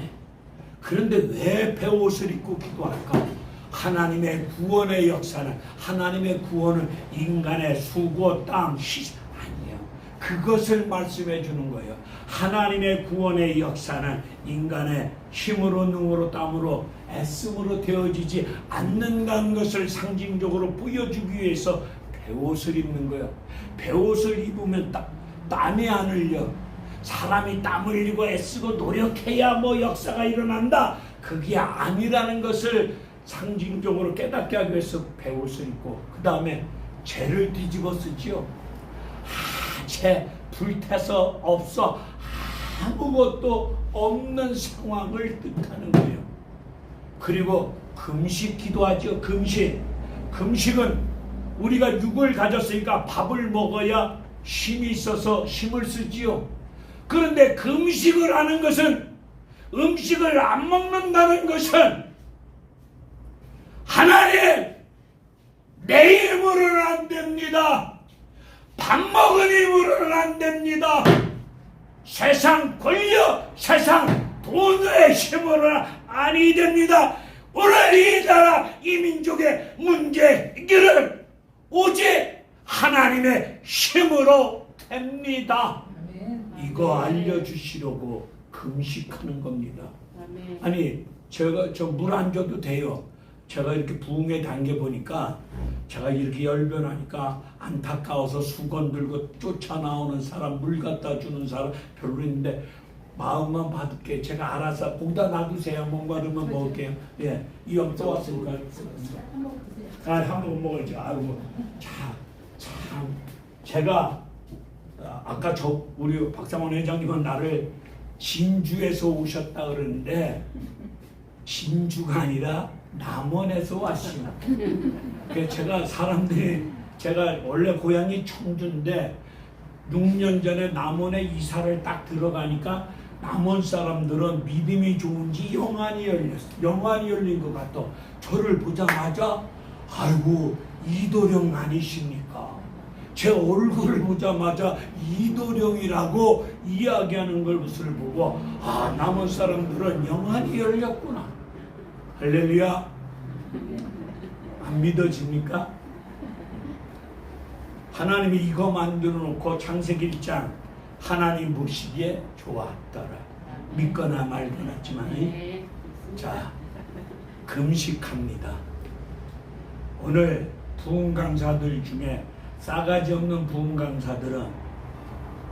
그런데 왜 배옷을 입고 기도할까? 하나님의 구원의 역사는, 하나님의 구원은 인간의 수고, 땀, 아니에요. 그것을 말씀해 주는 거예요. 하나님의 구원의 역사는 인간의 힘으로, 능으로, 땀으로, 애씀으로 되어지지 않는다는 것을 상징적으로 보여주기 위해서 배옷을 입는 거예요. 배옷을 입으면 땀이 안 흘려. 사람이 땀 흘리고 애쓰고 노력해야 뭐 역사가 일어난다. 그게 아니라는 것을 상징적으로 깨닫게 하기 위해서 배옷을 입고, 그 다음에 죄를 뒤집어 쓰지요. 죄 불태서 없어. 아무것도 없는 상황을 뜻하는 거예요. 그리고 금식 기도하죠. 금식은 우리가 육을 가졌으니까 밥을 먹어야 힘이 있어서 힘을 쓰지요. 그런데 금식을 하는 것은, 음식을 안 먹는다는 것은 하나님, 내 힘으로는 안 됩니다. 밥 먹은 힘으로는 안 됩니다. 세상 권력, 세상 돈의 힘으로는 아니 됩니다. 오늘 이 나라, 이 민족의 문제 해결은 오직 하나님의 힘으로 됩니다. 이거 알려주시려고 금식하는 겁니다. 아니, 저 물 안 줘도 돼요. 제가 이렇게 부흥회 당겨 보니까, 제가 이렇게 열변하니까 안타까워서 수건 들고 쫓아나오는 사람, 물 갖다 주는 사람 별로 있는데, 마음만 받을게. 제가 알아서 거기다 놔두세요. 뭔가 그러면 먹을게요. 예, 이 형 또 왔으니까. 한번 먹을게요. 아이고, 참, 제가 아까 우리 박상원 회장님은 나를 진주에서 오셨다 그러는데, 진주가 아니라 남원에서 왔어요. 제가 제가 원래 고향이 청주인데 6년 전에 남원에 이사를 딱 들어가니까 남원 사람들은 믿음이 좋은지 영안이 열렸어. 영안이 열린 것 같아. 저를 보자마자, 아이고, 이도령 아니십니까? 제 얼굴을 보자마자 이도령이라고 이야기하는 것을 보고, 아, 남원 사람들은 영안이 열렸구나. 할렐루야. 안 믿어집니까? 하나님이 이거 만들어 놓고 창세기 1장 하나님 보시기에 좋았더라. 믿거나 말거나 했지만, 자, 금식합니다. 오늘 부흥 강사들 중에 싸가지 없는 부흥 강사들은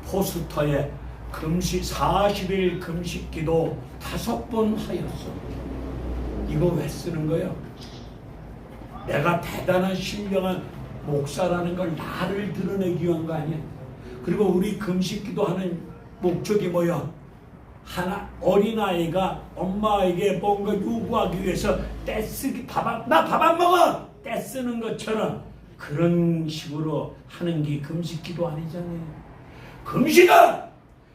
포스터에 금식 40일 금식 기도 5번 하였어. 이거 왜 쓰는 거예요? 내가 대단한 신령한 목사라는 걸 나를 드러내기 위한 거 아니야? 그리고 우리 금식 기도하는 목적이 뭐야? 어린아이가 엄마에게 뭔가 요구하기 위해서 떼쓰기, 나 밥 안 먹어! 떼쓰는 것처럼 그런 식으로 하는 게 금식 기도 아니잖아요. 금식은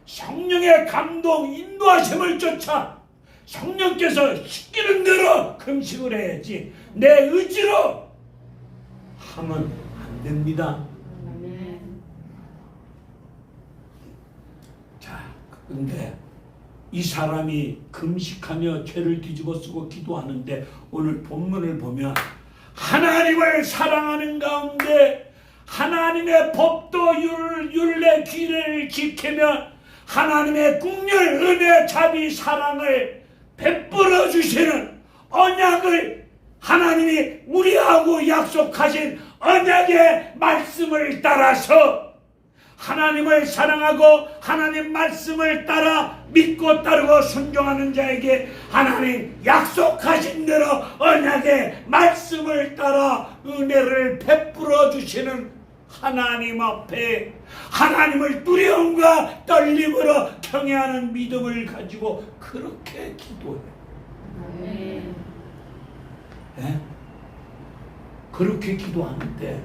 성령의 감동, 인도하심을 쫓아 성령께서 시키는 대로 금식을 해야지 내 의지로 하면 안 됩니다. 자, 근데 이 사람이 금식하며 죄를 뒤집어 쓰고 기도하는데, 오늘 본문을 보면 하나님을 사랑하는 가운데 하나님의 법도 율례 규례를 지키며 하나님의 국률, 은혜, 자비, 사랑을 베풀어 주시는 언약을, 하나님이 우리하고 약속하신 언약의 말씀을 따라서 하나님을 사랑하고 하나님 말씀을 따라 믿고 따르고 순종하는 자에게 하나님 약속하신 대로 언약의 말씀을 따라 은혜를 베풀어 주시는 하나님 앞에 하나님을 두려움과 떨림으로 경외하는 믿음을 가지고 그렇게 기도해요. 네? 그렇게 기도하는데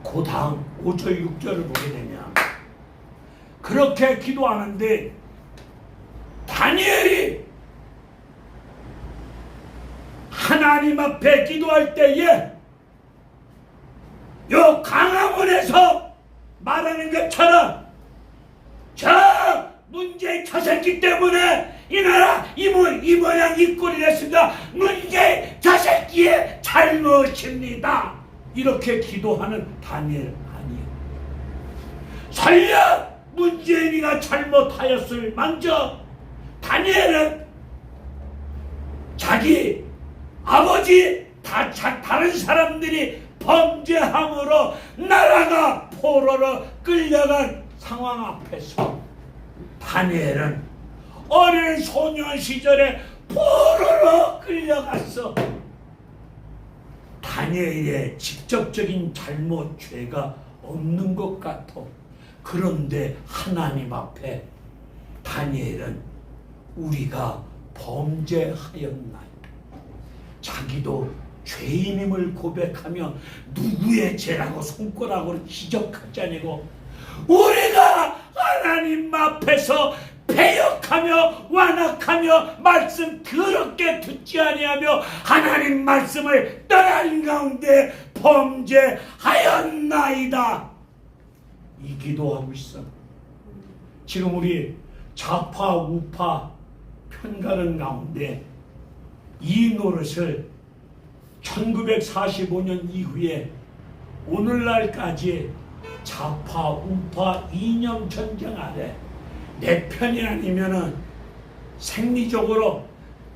그 다음 5절 6절을 보게 되면 그렇게 기도하는데 다니엘이 하나님 앞에 기도할 때에 요 강화문에서 말하는 것처럼 저 문제의 자새끼 때문에 이 나라 이 모양 이 꼴이 됐습니다. 문제의 자새끼의 잘못입니다. 이렇게 기도하는 다니엘 아니에요. 설령 문재인이가 잘못하였을 만저 다니엘은 자기 아버지 다른 사람들이 범죄함으로 나라가 포로로 끌려간 상황 앞에서 다니엘은 어린 소년 시절에 포로로 끌려갔어. 다니엘의 직접적인 잘못 죄가 없는 것 같아. 그런데 하나님 앞에 다니엘은 우리가 범죄하였나이다. 자기도 죄인임을 고백하며 누구의 죄라고 손가락으로 지적하지 아니고 우리가 하나님 앞에서 배역하며 완악하며 말씀 더럽게 듣지 아니하며 하나님 말씀을 떠난 가운데 범죄하였나이다. 이 기도하고 있어. 지금 우리 좌파 우파 편가른 가운데 이 노릇을 1945년 이후에 오늘날까지 좌파 우파 이념 전쟁 아래 내 편이 아니면은 생리적으로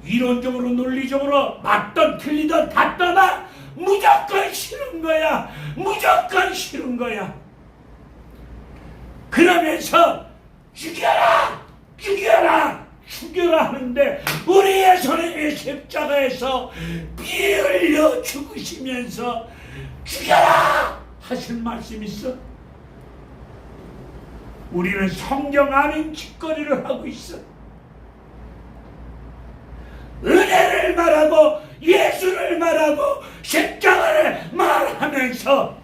이론적으로 논리적으로 맞든 틀리든 다 떠나 무조건 싫은 거야. 무조건 싫은 거야. 그러면서 죽여라 죽여라 죽여라 하는데 우리 예수님의 십자가에서 피 흘려 죽으시면서 죽여라 하신 말씀 있어? 우리는 성경 아닌 짓거리를 하고 있어. 은혜를 말하고 예수를 말하고 십자가를 말하면서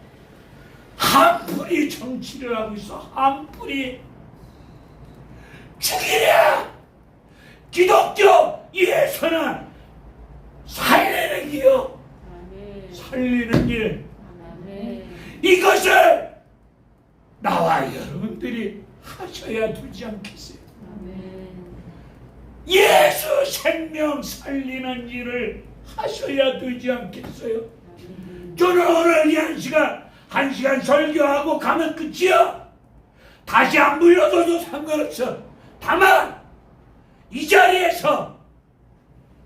한풀이 정치를 하고 있어. 한풀이 죽이랴. 기독교 예수는 살리는 길이요. 살리는 길. 이것을 나와 여러분들이 하셔야 되지 않겠어요? 예수 생명 살리는 일을 하셔야 되지 않겠어요? 저는 오늘 이 한 시간 설교하고 가면 끝이요. 다시 안 불러줘도 상관없어. 다만 이 자리에서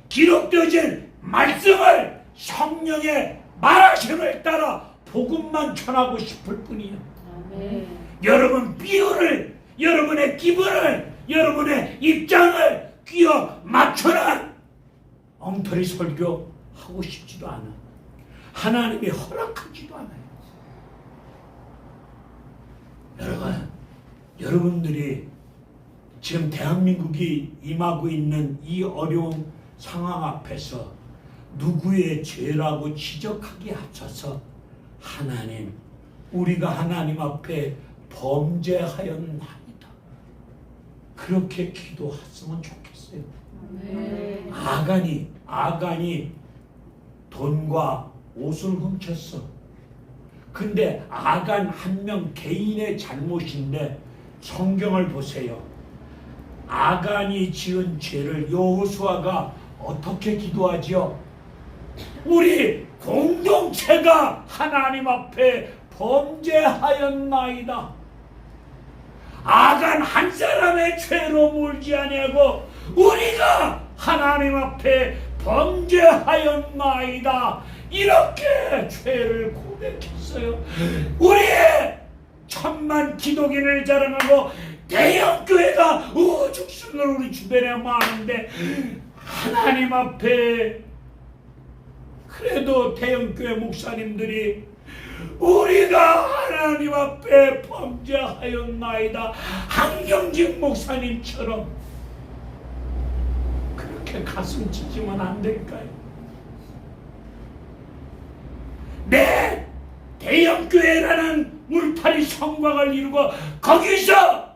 기록되어진 말씀을 성령의 말하심을 따라 복음만 전하고 싶을 뿐이에요. 여러분 비유를, 여러분의 기분을, 여러분의 입장을 끼워 맞춰라. 엉터리 설교하고 싶지도 않아. 하나님이 허락하지도 않아요. 여러분들이 지금 대한민국이 임하고 있는 이 어려운 상황 앞에서 누구의 죄라고 지적하기 앞서서 하나님, 우리가 하나님 앞에 범죄하였나이다. 그렇게 기도했으면 좋겠어요. 아간이 돈과 옷을 훔쳤어. 근데 아간 한 명 개인의 잘못인데 성경을 보세요. 아간이 지은 죄를 여호수아가 어떻게 기도하지요? 우리 공동체가 하나님 앞에 범죄하였나이다. 아간 한 사람의 죄로 몰지 아니하고 우리가 하나님 앞에 범죄하였나이다. 이렇게 죄를 고백했어요. 우리의 천만 기독인을 자랑하고 대형교회가 우죽순으로 우리 주변에 많은데 하나님 앞에 그래도 대형교회 목사님들이 우리가 하나님 앞에 범죄하였나이다. 한경직 목사님처럼 그렇게 가슴 찢으면 안 될까요? 내 대형교회라는 울타리 성곽을 이루고 거기서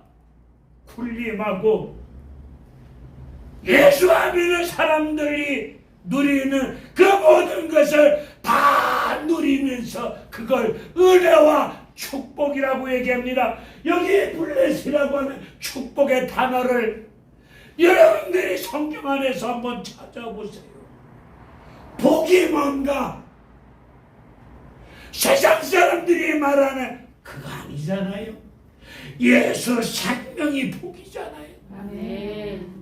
군림하고 예수 안 믿는 사람들이 누리는 그 모든 것을 다 누리면서 그걸 은혜와 축복이라고 얘기합니다. 여기 블레스라고 하는 축복의 단어를 여러분들이 성경 안에서 한번 찾아보세요. 복이 뭔가? 세상 사람들이 말하는 그거 아니잖아요. 예수 생명이 복이잖아요. 아멘.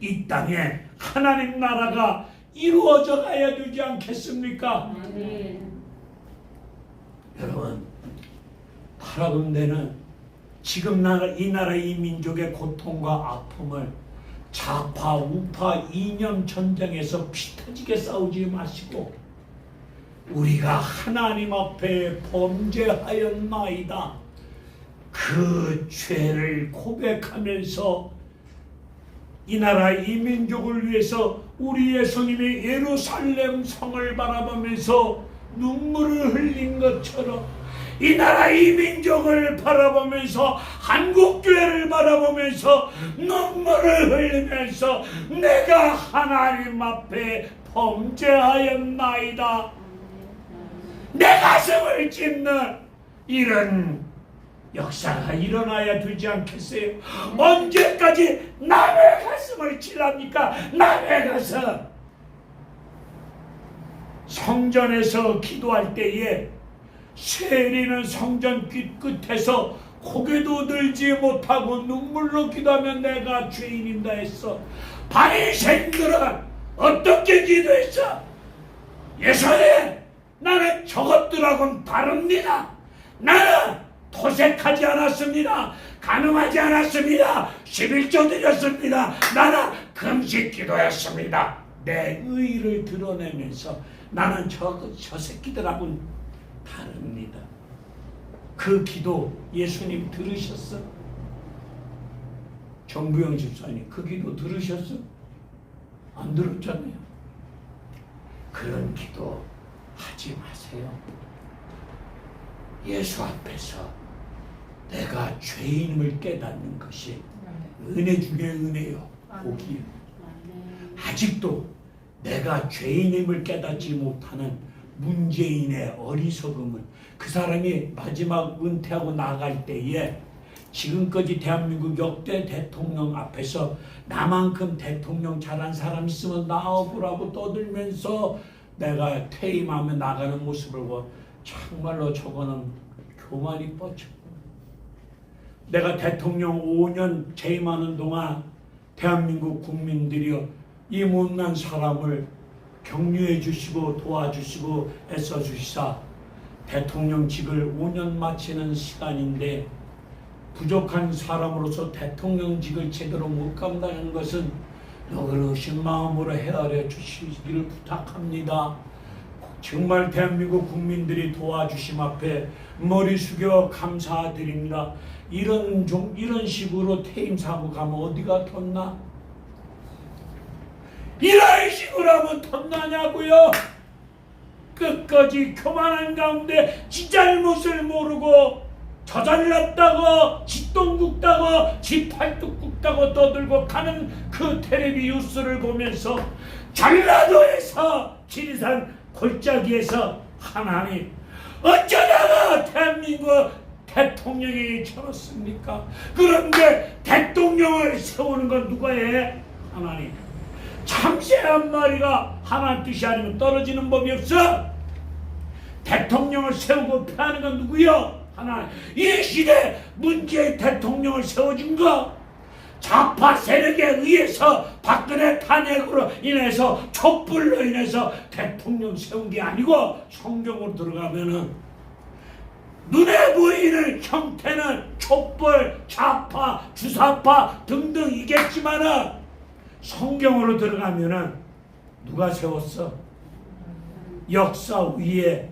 이 땅에 하나님 나라가 이루어져 가야 되지 않겠습니까? 아멘. 여러분, 파라군대는 지금 이 나라 이 민족의 고통과 아픔을 좌파 우파 이념 전쟁에서 피 터지게 싸우지 마시고 우리가 하나님 앞에 범죄하였나이다 그 죄를 고백하면서 이 나라 이 민족을 위해서 우리 예수님이 예루살렘 성을 바라보면서 눈물을 흘린 것처럼 이 나라 이 민족을 바라보면서 한국교회를 바라보면서 눈물을 흘리면서 내가 하나님 앞에 범죄하였나이다 내 가슴을 찢는 이런 역사가 일어나야 되지 않겠어요? 언제까지 남의 가슴을 찔랍니까? 남의 가슴. 성전에서 기도할 때에 세리는 성전 끝에서 고개도 들지 못하고 눈물로 기도하면 내가 죄인인다 했어. 바리새인들은 어떻게 기도했어? 예수님, 나는 저것들하고는 다릅니다. 나는 토색하지 않았습니다. 간음하지 않았습니다. 11조 드렸습니다. 나는 금식 기도했습니다. 내 의의를 드러내면서 나는 저 새끼들하고는 다릅니다. 그 기도 예수님 들으셨어? 정부영 집사님 그 기도 들으셨어? 안 들었잖아요. 그런 기도 하지 마세요. 예수 앞에서 내가 죄인임을 깨닫는 것이 은혜 중에 은혜요. 복이요. 아직도 내가 죄인임을 깨닫지 못하는 문재인의 어리석음은 그 사람이 마지막 은퇴하고 나갈 때에 지금까지 대한민국 역대 대통령 앞에서 나만큼 대통령 잘한 사람 있으면 나와보라고 떠들면서 내가 퇴임하면 나가는 모습을 보고 정말로 저거는 교만이 뻗쳐. 내가 대통령 5년 재임하는 동안 대한민국 국민들이여 이 못난 사람을 격려해 주시고 도와주시고 애써 주시사 대통령직을 5년 마치는 시간인데 부족한 사람으로서 대통령직을 제대로 못 감당하는 것은 너그러우신 마음으로 헤아려 주시기를 부탁합니다. 정말 대한민국 국민들이 도와주심 앞에 머리 숙여 감사드립니다. 이런 식으로 퇴임사고 가면 어디가 덧나? 이런 식으로 하면 덧나냐고요? 끝까지 교만한 가운데 지 잘못을 모르고 저 잘났다고 지 똥 굽다고 지 팔뚝 굽다고 떠들고 가는 그 텔레비 뉴스를 보면서 전라도에서 지리산 골짜기에서 하나님 어쩌다가 대한민국 대통령이 저렇습니까? 그런데 대통령을 세우는 건 누가 해? 하나님. 참새 한 마리가 하나님 뜻이 아니면 떨어지는 법이 없어. 대통령을 세우고 패하는 건 누구요? 하나님. 이 시대 문재인 대통령을 세워준 거 좌파 세력에 의해서 박근혜 탄핵으로 인해서 촛불로 인해서 대통령 세운 게 아니고 성경으로 들어가면은 눈에 보이는 형태는 촛불, 좌파, 주사파 등등이겠지만은 성경으로 들어가면은 누가 세웠어? 역사 위에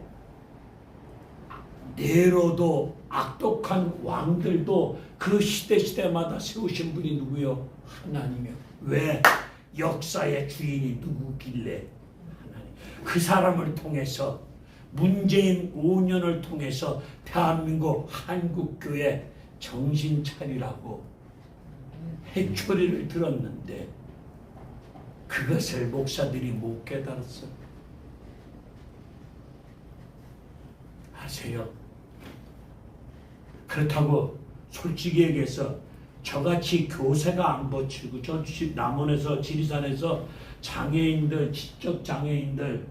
네로도 악독한 왕들도 그 시대마다 세우신 분이 누구요? 하나님이요. 왜? 역사의 주인이 누구길래? 하나님. 그 사람을 통해서 문재인 5년을 통해서 대한민국 한국교회 정신 차리라고 해초리를 들었는데 그것을 목사들이 못 깨달았어. 아세요? 그렇다고 솔직히 얘기해서 저같이 교세가 안 버치고 저 남원에서 지리산에서 장애인들, 지적 장애인들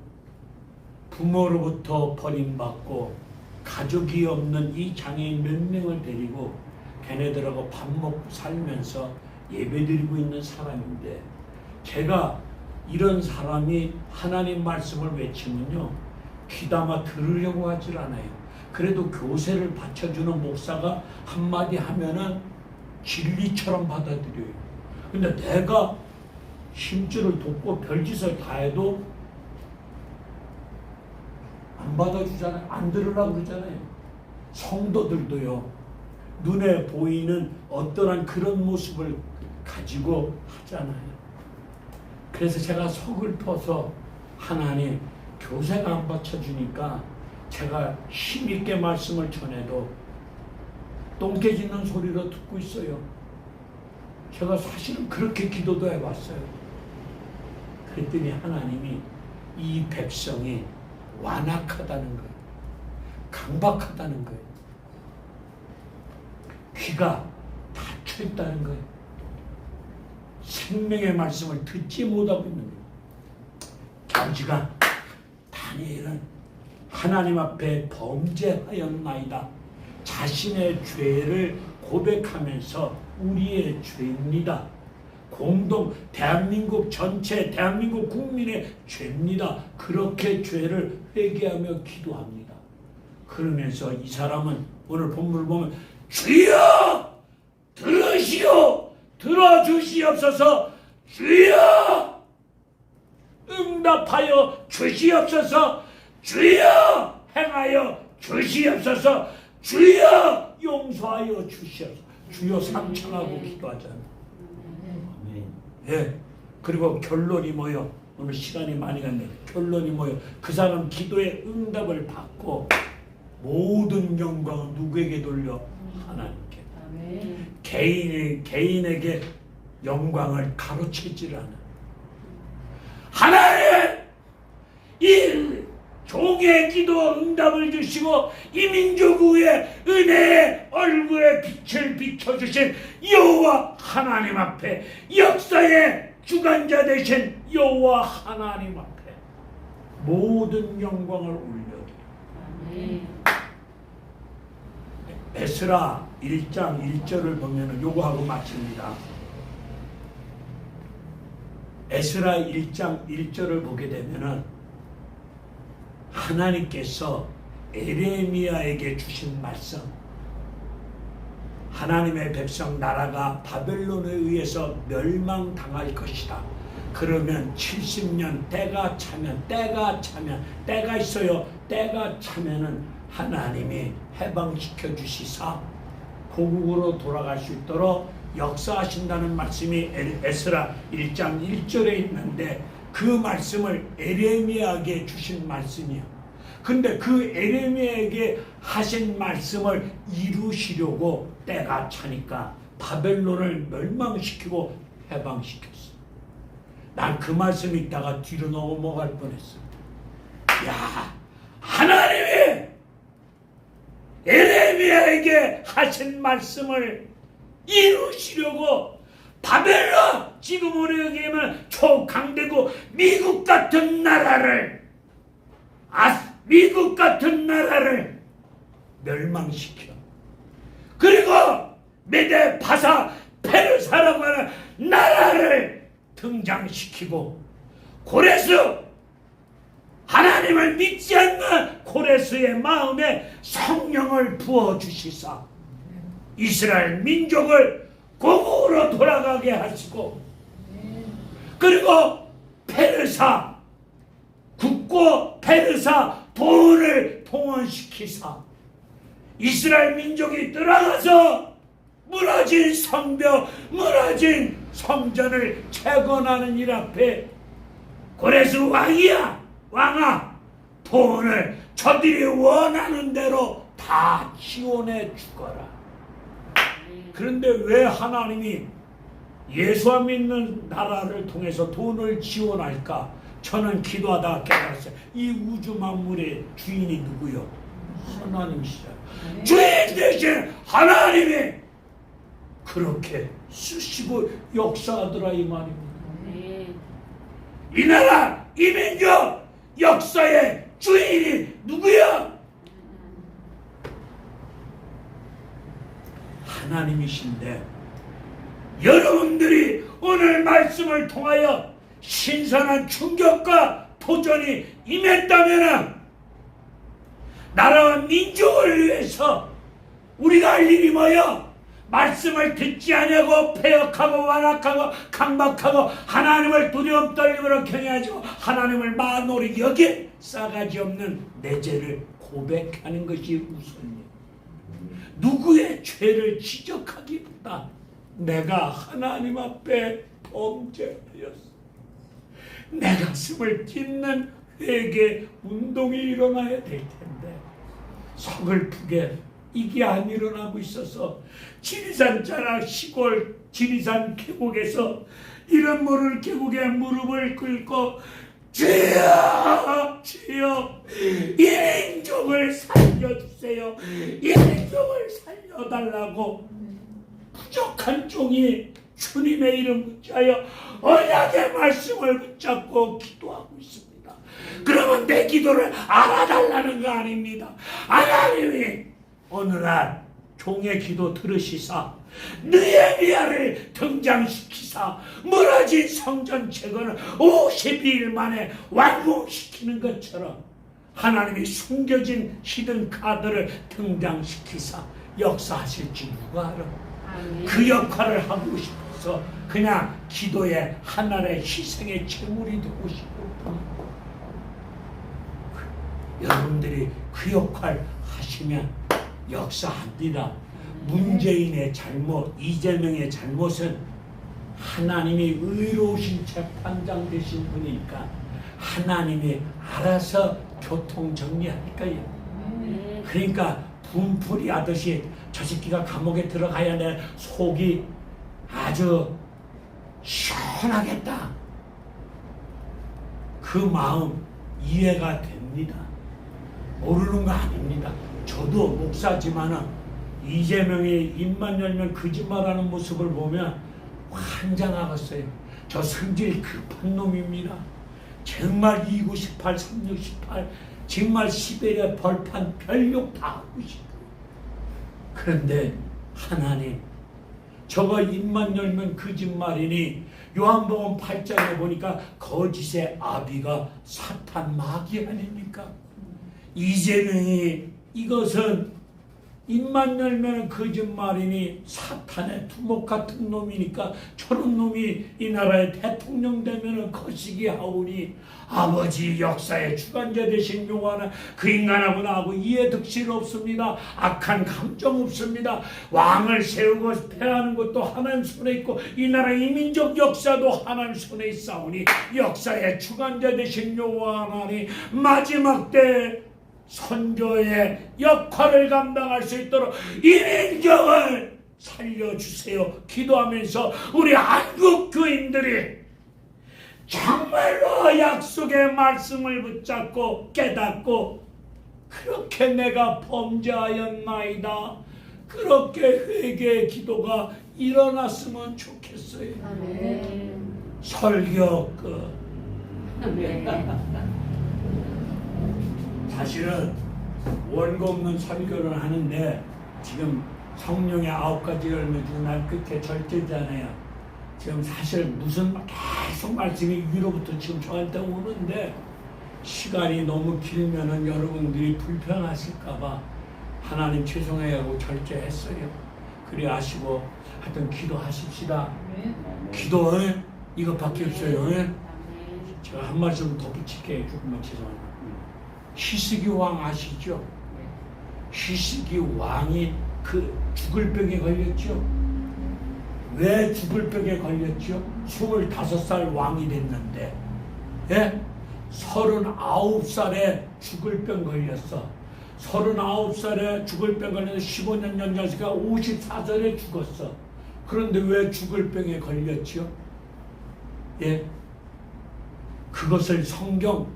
부모로부터 버림받고 가족이 없는 이 장애인 몇 명을 데리고 걔네들하고 밥 먹고 살면서 예배드리고 있는 사람인데, 제가 이런 사람이 하나님 말씀을 외치면요 귀담아 들으려고 하질 않아요. 그래도 교세를 받쳐주는 목사가 한마디 하면은 진리처럼 받아들여요. 근데 내가 힘줄을 돕고 별짓을 다 해도 안 받아주잖아요. 안 들으려고 그러잖아요. 성도들도요, 눈에 보이는 어떠한 그런 모습을 가지고 하잖아요. 그래서 제가 속을 터서 하나님 교세가 안 받쳐주니까 제가 힘있게 말씀을 전해도 똥 깨지는 소리로 듣고 있어요. 제가 사실은 그렇게 기도도 해봤어요. 그랬더니 하나님이 이 백성이 완악하다는 거예요. 강박하다는 거예요. 귀가 닫혀 있다는 거예요. 생명의 말씀을 듣지 못하고 있는 거예요. 겨우지간 다니엘은 하나님 앞에 범죄하였나이다. 자신의 죄를 고백하면서 우리의 죄입니다. 공동 대한민국 전체 대한민국 국민의 죄입니다. 그렇게 죄를 회개하며 기도합니다. 그러면서 이 사람은 오늘 본문을 보면 주여 들으시오 들어주시옵소서, 주여 응답하여 주시옵소서, 주여 행하여 주시옵소서, 주여 용서하여 주시옵소서. 주여 삼창하고 기도하잖아요. 예. 그리고 결론이 뭐요? 오늘 시간이 많이 갔네요. 결론이 뭐요? 그 사람 기도의 응답을 받고 모든 영광은 누구에게 돌려? 하나님께. 개인에게 영광을 가로채질 않아. 하나님, 이 종의 기도 응답을 주시고 이 민족 위에 은혜의 얼굴에 빛을 비춰주신 여호와 하나님 앞에, 역사의 주관자 되신 여호와 하나님 앞에 모든 영광을 올려드려. 에스라 1장 1절을 보면 요거 하고 마칩니다. 에스라 1장 1절을 보게 되면은 하나님께서 에레미야에게 주신 말씀, 하나님의 백성 나라가 바벨론에 의해서 멸망당할 것이다. 그러면 70년 때가 차면 때가 있어요. 때가 차면은 하나님이 해방시켜 주시사 고국으로 돌아갈 수 있도록 역사하신다는 말씀이 에스라 1장 1절에 있는데, 그 말씀을 에레미야에게 주신 말씀이야. 근데 그 에레미야에게 하신 말씀을 이루시려고 때가 차니까 바벨론을 멸망시키고 해방시켰어. 난 그 말씀 읽다가 뒤로 넘어갈 뻔했어. 야, 하나님이 에레미야에게 하신 말씀을 이루시려고 바벨론, 지금 우리 여기면 초강대국 미국 같은 나라를 멸망시켜. 그리고 메데 바사 페르사라고 하는 나라를 등장시키고, 고레스, 하나님을 믿지 않는 고레스의 마음에 성령을 부어주시사 이스라엘 민족을 고국으로 돌아가게 하시고, 그리고 페르사 국고 페르사 돈을 동원시키사 이스라엘 민족이 들어가서 무너진 성벽, 무너진 성전을 재건하는 일 앞에 고레스 왕아, 돈을 저들이 원하는 대로 다 지원해 주거라. 그런데 왜 하나님이 예수와 믿는 나라를 통해서 돈을 지원할까? 저는 기도하다가 깨달았어요. 이 우주 만물의 주인이 누구요? 하나님이시죠. 주인 되신 하나님이 그렇게 쓰시고 역사하더라 이 말입니다. 네. 이 나라, 이 민족, 역사의 주인이 누구야? 하나님이신데 여러분들이 오늘 말씀을 통하여 신선한 충격과 도전이 임했다면 나라와 민족을 위해서 우리가 할 일이 뭐여? 말씀을 듣지 아니하고 패역하고 완악하고 강박하고 하나님을 두려움 떨림으로 경외하지고 하나님을 만홀히 여기 싸가지 없는 내 죄를 고백하는 것이 우선이에요. 누구의 죄를 지적하기보다 내가 하나님 앞에 범죄하였어. 내 가슴을 찢는 회개 운동이 일어나야 될 텐데 서글프게 이게 안 일어나고 있어서 지리산 자락 시골 지리산 계곡에서 이런 물을 계곡에 무릎을 꿇고 주여 주여 이 민족을 살려주세요. 이 민족을 살려달라고 부족한 종이 주님의 이름 붙잡아 언약의 말씀을 붙잡고 기도하고 있습니다. 그러면 내 기도를 알아달라는 거 아닙니다. 하나님이 어느 날 종의 기도 들으시사 느헤미야를 등장시키사 무너진 성전 재건을 52일 만에 완공시키는 것처럼 하나님이 숨겨진 히든 카드를 등장시키사 역사하실지 누가 알아? 그 역할을 하고 싶어서 그냥 기도의 하나의 희생의 제물이 되고 싶었던 여러분들이 그 역할 하시면 역사합니다. 문재인의 잘못, 이재명의 잘못은 하나님이 의로우신 재판장 되신 분이니까 하나님이 알아서 교통 정리할 거예요. 그러니까 분풀이 하듯이 저 새끼가 감옥에 들어가야 내 속이 아주 시원하겠다. 그 마음 이해가 됩니다. 모르는 거 아닙니다. 저도 목사지만은 이재명이 입만 열면 거짓말하는 모습을 보면 환장하겠어요. 저 성질 급한 놈입니다. 정말 2918, 3618 정말 시베리아 벌판 별욕 다 하고 싶어요. 그런데 하나님 저거 입만 열면 거짓말이니 요한복음 8장에 보니까 거짓의 아비가 사탄 마귀 아닙니까? 이재명이 이것은 입만 열면 거짓말이니 사탄의 두목 같은 놈이니까 저런 놈이 이 나라의 대통령 되면 거시기 하오니 아버지 역사의 주관자 되신 용화는 그 인간하고 나하고 이해득실 없습니다. 악한 감정 없습니다. 왕을 세우고 패하는 것도 하나님 손에 있고 이 나라 이민족 역사도 하나님 손에 있사오니 역사의 주관자 되신 용화 하나님 마지막 때 선조의 역할을 감당할 수 있도록 이 민족을 살려주세요. 기도하면서 우리 한국 교인들이 정말로 약속의 말씀을 붙잡고 깨닫고 그렇게 내가 범죄하였나이다. 그렇게 회개의 기도가 일어났으면 좋겠어요. 설교 끝. 사실은 원고 없는 설교를 하는데 지금 성령의 9가지 열매 중 날 끝에 절제잖아요. 지금 사실 무슨 계속 말씀이 위로부터 지금 저한테 오는데 시간이 너무 길면은 여러분들이 불편하실까봐 하나님 죄송해요 하고 절제했어요. 그래 하시고 하여튼 기도하십시다. 기도는 이것밖에 없어요. 제가 한 말씀 더 붙일게요. 조금만 죄송합니다. 히스기 왕 아시죠? 히스기 왕이 그 죽을 병에 걸렸죠. 왜 죽을 병에 걸렸죠? 25살 왕이 됐는데 39살에 죽을 병 걸렸어. 39살에 죽을 병 걸려서 15년 연장시가 54살에 죽었어. 그런데 왜 죽을 병에 걸렸지요? 예? 그것을 성경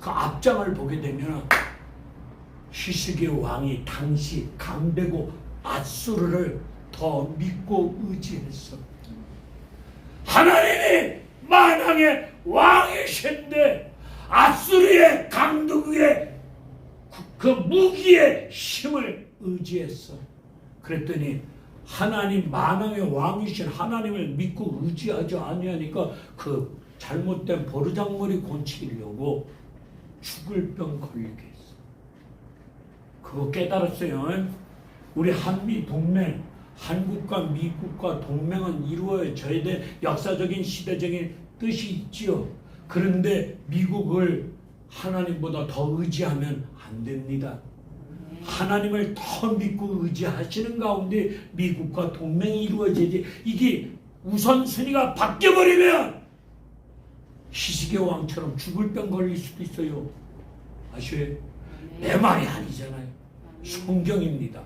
그 앞장을 보게 되면 히스기야 왕이 당시 강대국 앗수르를 더 믿고 의지했어. 하나님이 만왕의 왕이신데 앗수르의 강대국의 그 무기의 힘을 의지했어. 그랬더니 하나님 만왕의 왕이신 하나님을 믿고 의지하지 아니하니까 그 잘못된 버르장머리 곤치려고 죽을 병 걸리게 했어. 그거 깨달았어요. 우리 한미 동맹, 한국과 미국과 동맹은 이루어져야 돼. 역사적인 시대적인 뜻이 있지요. 그런데 미국을 하나님보다 더 의지하면 안 됩니다. 하나님을 더 믿고 의지하시는 가운데 미국과 동맹이 이루어지지. 이게 우선순위가 바뀌어버리면 히스기야 왕처럼 죽을 병 걸릴 수도 있어요. 아시요? 내 말이 아니잖아요. 성경입니다.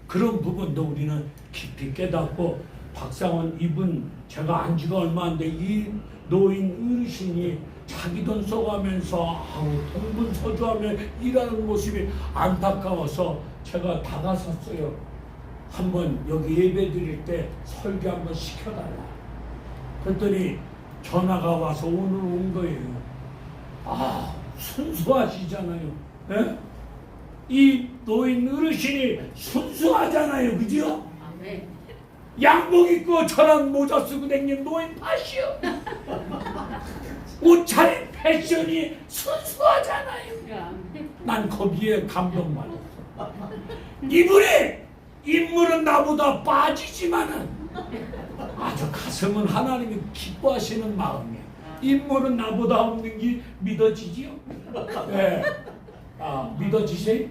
그런 부분도 우리는 깊이 깨닫고, 박상원 이분 제가 안 지가 얼마 안 돼 이 노인 어르신이 자기 돈 써가면서 동분서주하며 일하는 모습이 안타까워서 제가 다가섰어요. 한번 여기 예배 드릴 때 설교 한번 시켜달라. 그랬더니 전화가 와서 오늘 온 거예요. 아, 순수하시잖아요. 예? 이 노인 어르신이 순수하잖아요. 그죠? 아멘. 양복 입고 저런 모자 쓰고 다니는 노인 파시오. 옷차림 패션이 순수하잖아요. 아멘. 난 거기에 감동받았어. 이분이 인물은 나보다 빠지지만은 아주 가슴은 하나님이 기뻐하시는 마음이야. 인물은 나보다 없는 게 믿어지지요? 네. 아, 믿어지세요?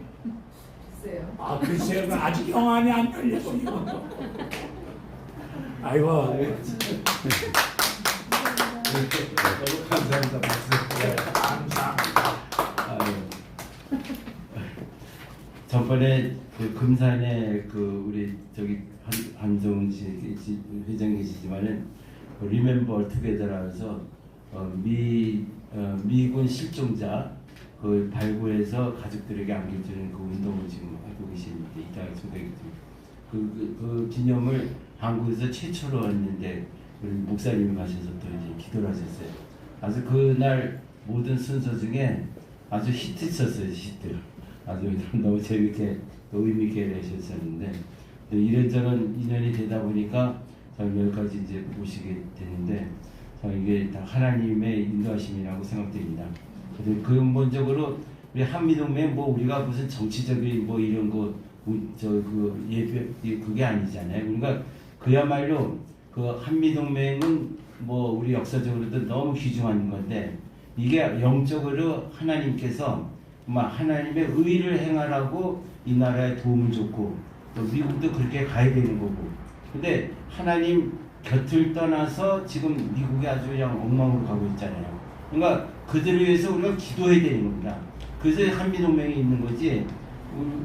글쎄요. 아, 글쎄요. 아직 영안이 안 열렸어요. 아이고. 너무 감사합니다. 박수. 감사합니다. 아유. 전번에 그 금산에 그 우리 저기 한정훈 씨 회장 계시지만은 그 리멤버 투게더라서 미군 실종자 그 발굴해서 가족들에게 안겨주는 그 운동을 지금 하고 계십니다. 이따가 소개해드립니다. 그 기념을 한국에서 최초로 했는데 우리 목사님이 가셔서 또 이제 기도를 하셨어요. 아주 그날 모든 순서 중에 아주 히트쳤어요. 히트. 아주 너무 재밌게 또 의미 있게 하셨었는데 이런저런 인연이 되다 보니까 저는 여기까지 이제 모시게 됐는데 이게 다 하나님의 인도하심이라고 생각됩니다. 그래서 근본적으로 우리 한미동맹 뭐 우리가 무슨 정치적인 뭐 이런 거 그 예배 그게 아니잖아요. 그러니까 그야말로 그 한미동맹은 뭐 우리 역사적으로도 너무 귀중한 건데 이게 영적으로 하나님께서 하나님의 의를 행하라고 이 나라에 도움을 줬고 또 미국도 그렇게 가야 되는 거고. 근데 하나님 곁을 떠나서 지금 미국이 아주 그냥 엉망으로 가고 있잖아요. 그러니까 그들을 위해서 우리가 기도해야 되는 겁니다. 그래서 한미동맹이 있는 거지.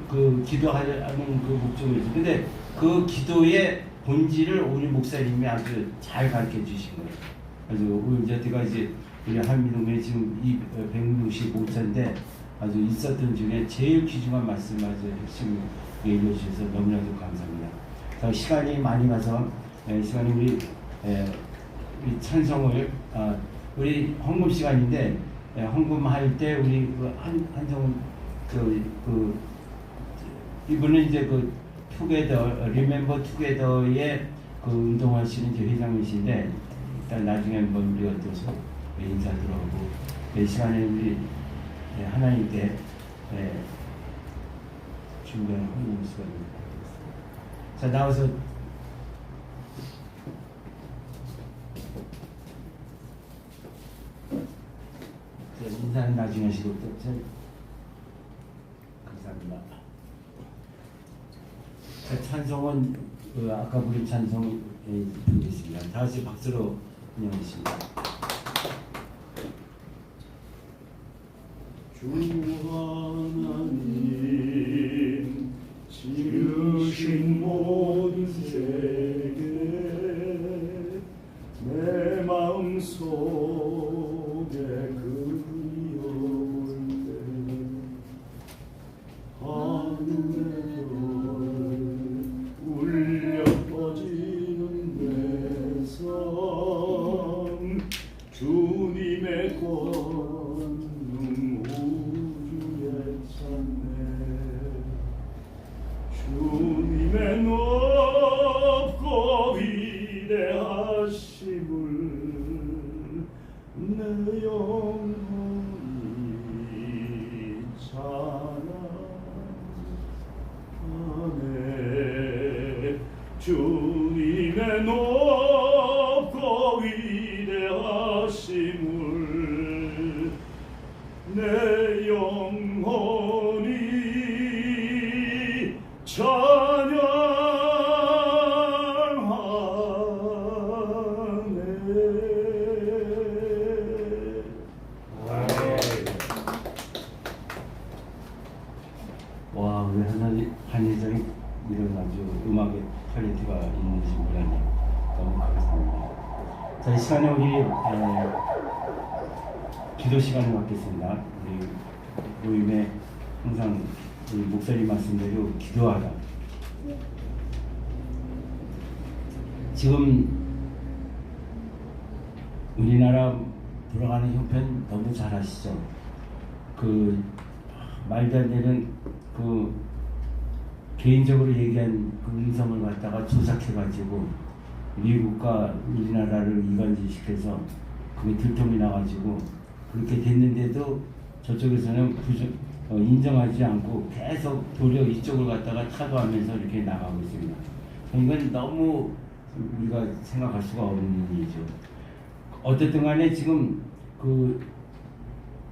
그 기도하는 그 목적이죠. 근데 그 기도의 본질을 우리 목사님이 아주 잘 가르쳐 주신 거예요. 그래서 오늘 제가 이제 우리 한미동맹 지금 165차인데 아주 있었던 중에 제일 귀중한 말씀 아주 핵심 얘기해 주셔서 너무나도 감사합니다. 자, 시간이 많이 가서 시간이 우리 찬송을 우리 헌금 시간인데 헌금할 때 우리 한정훈 이분은 이제 그 투게더 리멤버 투게더의 그 운동하시는 이제 회장이신데 일단 나중에 한번 우리가 또 인사 들어오고 이 시간에 우리 하나님께 준비한 헌금 시간입니다. 자, 나와서 인사는 나중에 하시고 또 감사합니다. 자, 찬송은 아까 부른 찬송 드리겠습니다. 다 같이 박수로 인용하겠습니다. 주 하나님 지으신 모든 세계 주님의 권능 우주에 찾네 주님의 높고 위대하심을 내 영혼이 찬양하네 주님의 높고 위대하심을 내 영혼이 와, 우리 한예정이 이런 아주 음악의 퀄리티가 있는지 몰랐네요. 너무 감사합니다. 자, 이 시간에 우리 기도 시간을 갖겠습니다. 우리 모임에 항상 우리 목사님 말씀대로 기도하다. 지금 우리나라 돌아가는 형편 너무 잘 아시죠? 그 말도 안 되는 그 개인적으로 얘기한 그 음성을 갖다가 조작해가지고 미국과 우리나라를 이간질시켜서 그게 들통이 나가지고 그렇게 됐는데도 저쪽에서는 인정하지 않고 계속 도리어 이쪽을 갖다가 타도하면서 이렇게 나가고 있습니다. 이건 너무 우리가 생각할 수가 없는 일이죠. 어쨌든 간에 지금 그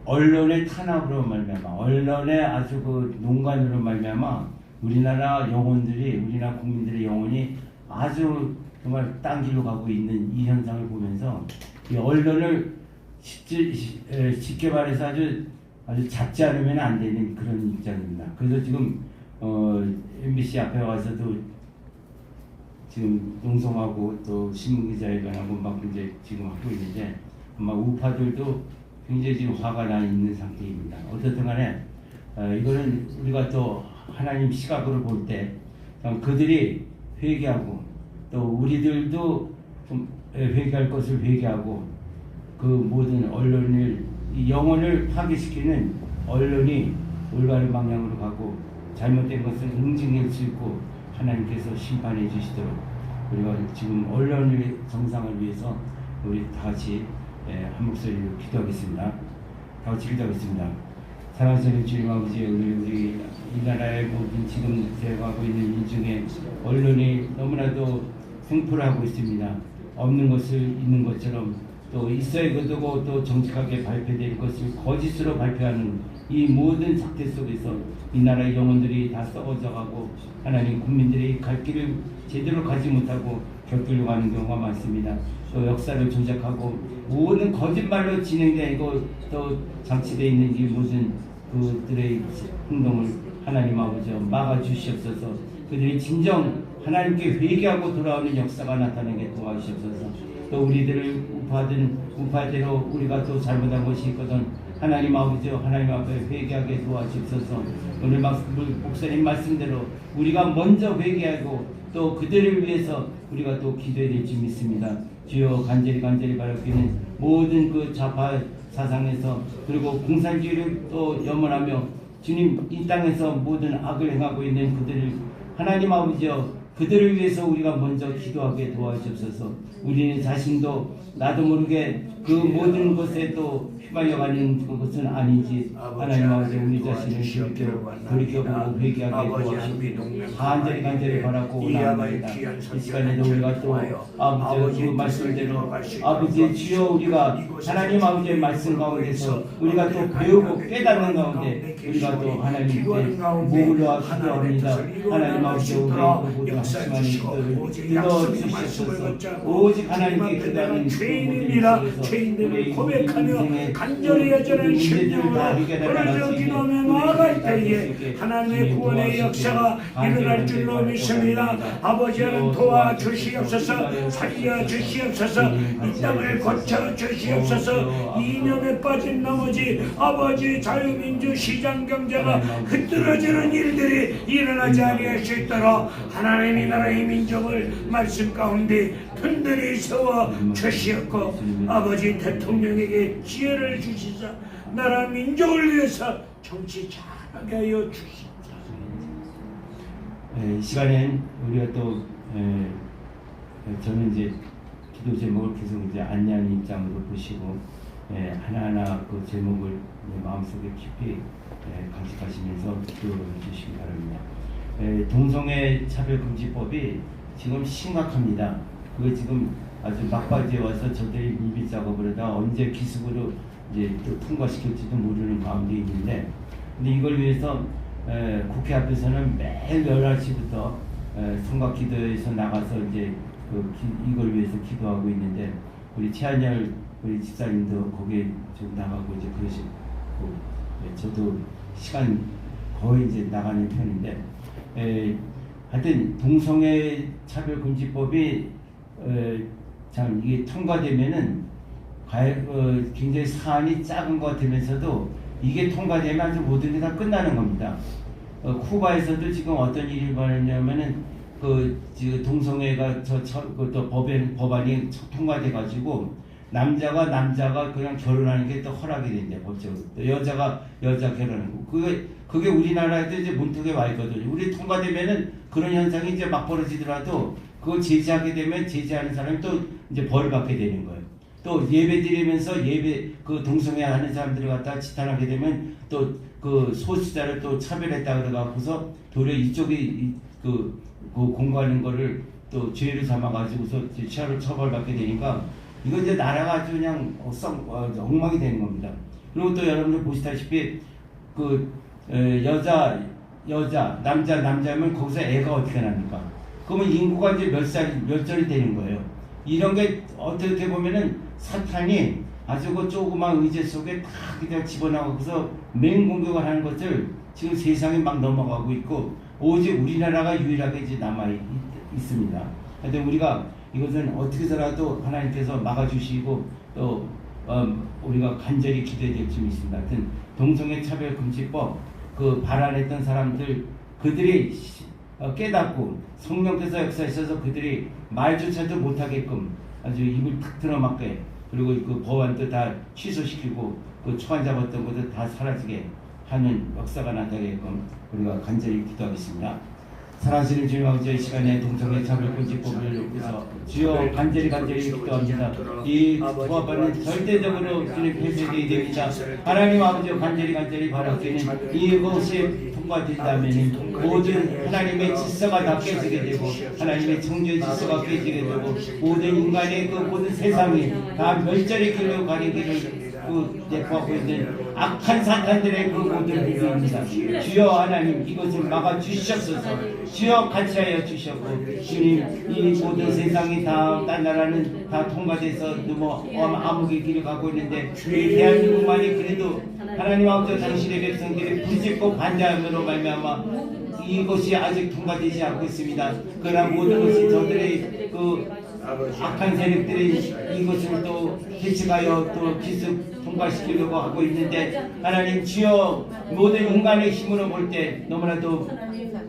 언론의 탄압으로 말미암아 언론의 아주 그 농간으로 말미암아 우리나라 영혼들이 우리나라 국민들의 영혼이 아주 정말 딴 길로 가고 있는 이 현상을 보면서 이 언론을 쉽게 말해서 아주 잡지 않으면 안 되는 그런 입장입니다. 그래서 지금 MBC 앞에 와서도 지금 농성하고 또 신문기자회견하고 막 이제 지금 하고 있는데 아마 우파들도 굉장히 지금 화가 나 있는 상태입니다. 어쨌든 간에 이거는 우리가 또 하나님 시각으로 볼 때 그들이 회개하고 또 우리들도 좀 회개할 것을 회개하고 그 모든 언론을 영혼을 파괴시키는 언론이 올바른 방향으로 가고 잘못된 것을 응징할 수 있고 하나님께서 심판해 주시도록 우리가 지금 언론의 정상을 위해서 우리 다 같이 한 목소리로 기도하겠습니다. 다 같이 기도하겠습니다. 사랑하시는 주님 아버지, 우리 이 나라의 모든 지금 대응하고 있는 민중의 언론이 너무나도 횡포를 하고 있습니다. 없는 것을 있는 것처럼 또 있어야 그두고 또 정직하게 발표될 것을 거짓으로 발표하는 이 모든 사태 속에서 이 나라의 영혼들이 다 썩어져가고 하나님 국민들이 갈 길을 제대로 가지 못하고 곁길로 가는 경우가 많습니다. 또 역사를 조작하고 모든 거짓말로 진행되고 또 장치되어 있는 이 모든 그들의 행동을 하나님 아버지 막아 주시옵소서. 그들이 진정 하나님께 회개하고 돌아오는 역사가 나타나게 도와주시옵소서. 또 우리들을 우파대로 우리가 또 잘못한 것이 있거든 하나님 아버지 하나님 앞에 회개하게 도와주옵소서. 오늘 목사님 말씀대로 우리가 먼저 회개하고 또 그들을 위해서 우리가 또 기도해야 될 줄 믿습니다. 주여 간절히 바라기는 모든 그 좌파 사상에서 그리고 공산주의를 또 염원하며 주님 이 땅에서 모든 악을 행하고 있는 그들을 하나님 아버지여 그들을 위해서 우리가 먼저 기도하게 도와주옵소서. 우리는 자신도 나도 모르게 그 모든 것에 또 휘말려가는 것은 아닌지 하나님 아버지 우리 자신을 돌이켜보고 회개하게 도와주옵소서. 간절히 바라고 나옵니다. 이 시간에도 우리가 또 아버지 그 말씀대로 아버지 주여 우리가 하나님 아버지의 말씀 가운데서 우리가 또 배우고 깨닫는 가운데 우리가 또 하나님께 모으려 기도합니다. 하나님 아버지 우리의 모든 하시는 기도를 들어주시옵소서. 오직 하나님께 기도하는 죄인입니다. 죄인들을 고백하며 간절히 여전한 심령으로 부르짖어 기도하며 나아갈 때에 하나님의 구원의 역사가 일어날 줄로 믿습니다. 아버지는 도와주시옵소서. 살려주시옵소서. 이 땅을 고쳐주시옵소서. 이념에 빠진 나머지 아버지 자유민주 시장경제가 흐트러지는 일들이 일어나지 아니할 수 있도록 하나님이 나라의 민족을 말씀 가운데 든든히 세워 주시었고 아버지 대통령에게 지혜를 주시사 나라 민족을 위해서 정치 잘하게 하여 주시옵소서. 이 시간엔 우리가 또 저는 이제 기도 제목을 계속 이제 안내하는 입장으로 보시고 하나하나 그 제목을 마음속에 깊이 간직하시면서 기도해 주시기 바랍니다. 동성애 차별금지법이 지금 심각합니다. 그게 지금 아주 막바지에 와서 저들이 밀비 작업을 하다 언제 기습으로 이제 또 통과시킬지도 모르는 가운데 있는데, 근데 이걸 위해서 국회 앞에서는 매일 11시부터 성곽기도에서 나가서 이제 이걸 위해서 기도하고 있는데, 우리 최한열 우리 집사님도 거기에 좀 나가고 이제 그러시고, 저도 시간 거의 이제 나가는 편인데, 하여튼 동성애 차별금지법이 참 이게 통과되면은 굉장히 사안이 작은 것 같으면서도 이게 통과되면 아주 모든 게 다 끝나는 겁니다. 쿠바에서도 지금 어떤 일이 벌어졌냐면은 동성애가 또 법안이 통과돼 가지고 남자가 그냥 결혼하는 게 또 허락이 된대, 법적으로. 또 여자 결혼하는 거. 그게 우리나라에도 이제 문턱에 와 있거든요. 우리 통과되면은 그런 현상이 이제 막 벌어지더라도 그걸 제지하게 되면 제지하는 사람이 또 이제 벌을 받게 되는 거예요. 또 예배 드리면서 동성애 하는 사람들을 갖다 지탄하게 되면 또 그 소수자를 또 차별했다 그래갖고서 도리어 이쪽이 그 공부하는 거를 또 죄를 삼아가지고서 취하로 처벌받게 되니까 이거 이제 나라가 아주 그냥 엉망이 되는 겁니다. 그리고 또 여러분들 보시다시피 남자면 거기서 애가 어떻게 납니까? 그러면 인구가 이제 몇 절이 되는 거예요. 이런 게 어떻게 보면은 사탄이 아주 그 조그만 의제 속에 다 그냥 집어넣어서 맹공격을 하는 것을 지금 세상에 막 넘어가고 있고, 오직 우리나라가 유일하게 이제 남아 있습니다. 하여튼 우리가 이것은 어떻게 해서라도 하나님께서 막아주시고 또 우리가 간절히 기도해야 될 점이 있습니다. 하여튼 동성애 차별금지법 발안했던 사람들 그들이 깨닫고 성령께서 역사하셔서 그들이 말조차도 못하게끔 아주 입을 탁 틀어막게, 그리고 그 법안도 다 취소시키고 그 초안 잡았던 것도 다 사라지게 하는 역사가 나타나게끔 우리가 간절히 기도하겠습니다. 사랑하시는 주님 아버지, 이 시간에 동성애 차별금지법을 위해서 주여 간절히 기도합니다. 이 부합하는 절대적으로 주님 폐쇄되어야 됩니다. 하나님 아버지, 간절히 바라기는 이것이 통과된다면 모든 하나님의 질서가 다 깨지게 되고 하나님의 창조의 질서가 깨지게 되고 모든 인간의 모든 세상이 다 멸절의 길로 가는 길을 내포하고 있는 악한 사탄들의 모든 일입니다. 주여 하나님, 이것을 막아 주시옵소서. 주여 같이 하여 주시옵고, 주님 이 모든 세상이 다 딴 나라는 다 통과돼서 암흑의 길을 가고 있는데 이 대한민국만이 그래도 하나님 아버지 당신의 백성들이 부짓고 반대함으로 말미암아 이것이 아직 통과되지 않고 있습니다. 그러나 모든 것이 저들의 악한 세력들이 이것을 또 개척하여 또 기습 통과시키려고 하고 있는데, 하나님 주여 모든 인간의 힘으로 볼 때 너무나도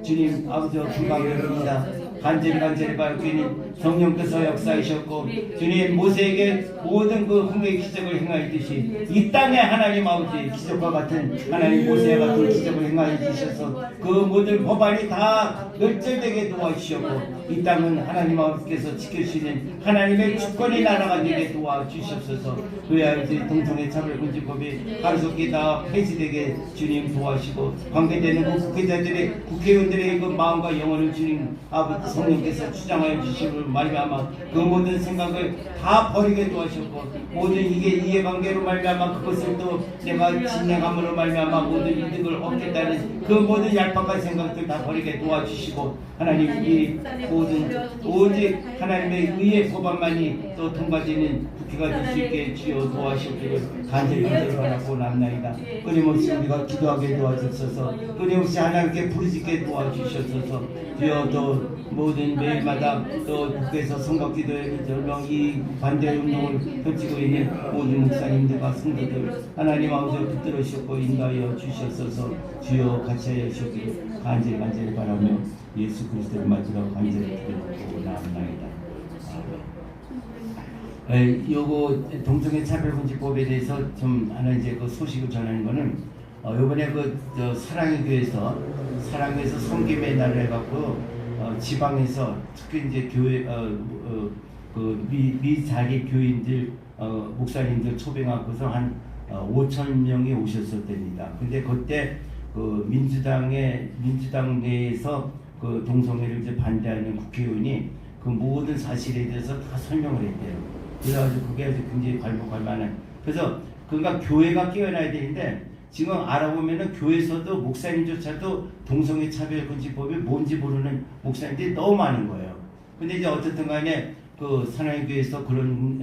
주님 아버지 불가능합니다. 간절히 밝히는 성령께서 역사하셨고, 주님 모세에게 모든 홍해의 기적을 행하였듯이 이 땅에 하나님 아버지 기적과 같은 하나님 모세와 같은 기적을 행하여 주셔서 그 모든 법안이 다 멸절되게 도와주셨고, 이 땅은 하나님 아버지께서 지켜주시는 하나님의 주권의 나라가 되게 도와주시옵소서. 그래야 이제 동성애 차별금지법이 하루속히 다 폐지되게 주님 도와주시고, 관계되는 국회자들의 국회의원들의 그 마음과 영혼을 주님 아버지 성령께서 주장하여 주시고 말미암아 그 모든 생각을 다 버리게 도와주셨고, 모든 이해관계로 말미암아 그것을 또 내가 진행함으로 말미암아 모든 이득을 얻겠다는 그 모든 얄팍한 생각들 다 버리게 도와주시고, 하나님 이 모든 오직 하나님의 의의 법안만이 또 통과되는 국회가 될 수 있게 주여 도와주시기를 간절히 바라고 남나이다. 끊임없이 우리가 기도하게 도와주셔서, 끊임없이 하나님께 부르짖게 도와주셔서 주여 또 모든 매일마다 또 국회에서 선거기도에 절명 이 반대 운동을 펼치고 있는 모든 목사님들과 성도들 하나님 아버지 붙들어 주셨고 인도하여 주셨어서 주여 같이 하여 주시기를 간절히 바라며 예수 그리스도를 맞으러 간절히 기도하고 나옵나이다. 아멘. 요거 동성애 차별금지법에 대해서 좀 하나 이제 그 소식을 전하는 거는 요번에 저 사랑의 교회에서 성김의 날을 해갖고 지방에서 특히 이제 교회 그 미자립 교인들 목사님들 초빙하고서 한 5천 명이 오셨었답니다. 근데 그때 그 민주당 내에서 그 동성애를 이제 반대하는 국회의원이 그 모든 사실에 대해서 다 설명을 했대요. 그래가지고 그게 아주 굉장히 괄목할 만한. 그래서 그러니까 교회가 깨어나야 되는데 지금 알아보면은 교회에서도 목사님조차도 동성애 차별금지법이 뭔지 모르는 목사님들이 너무 많은 거예요. 근데 이제 어쨌든 간에 그 사랑의교회에서 그런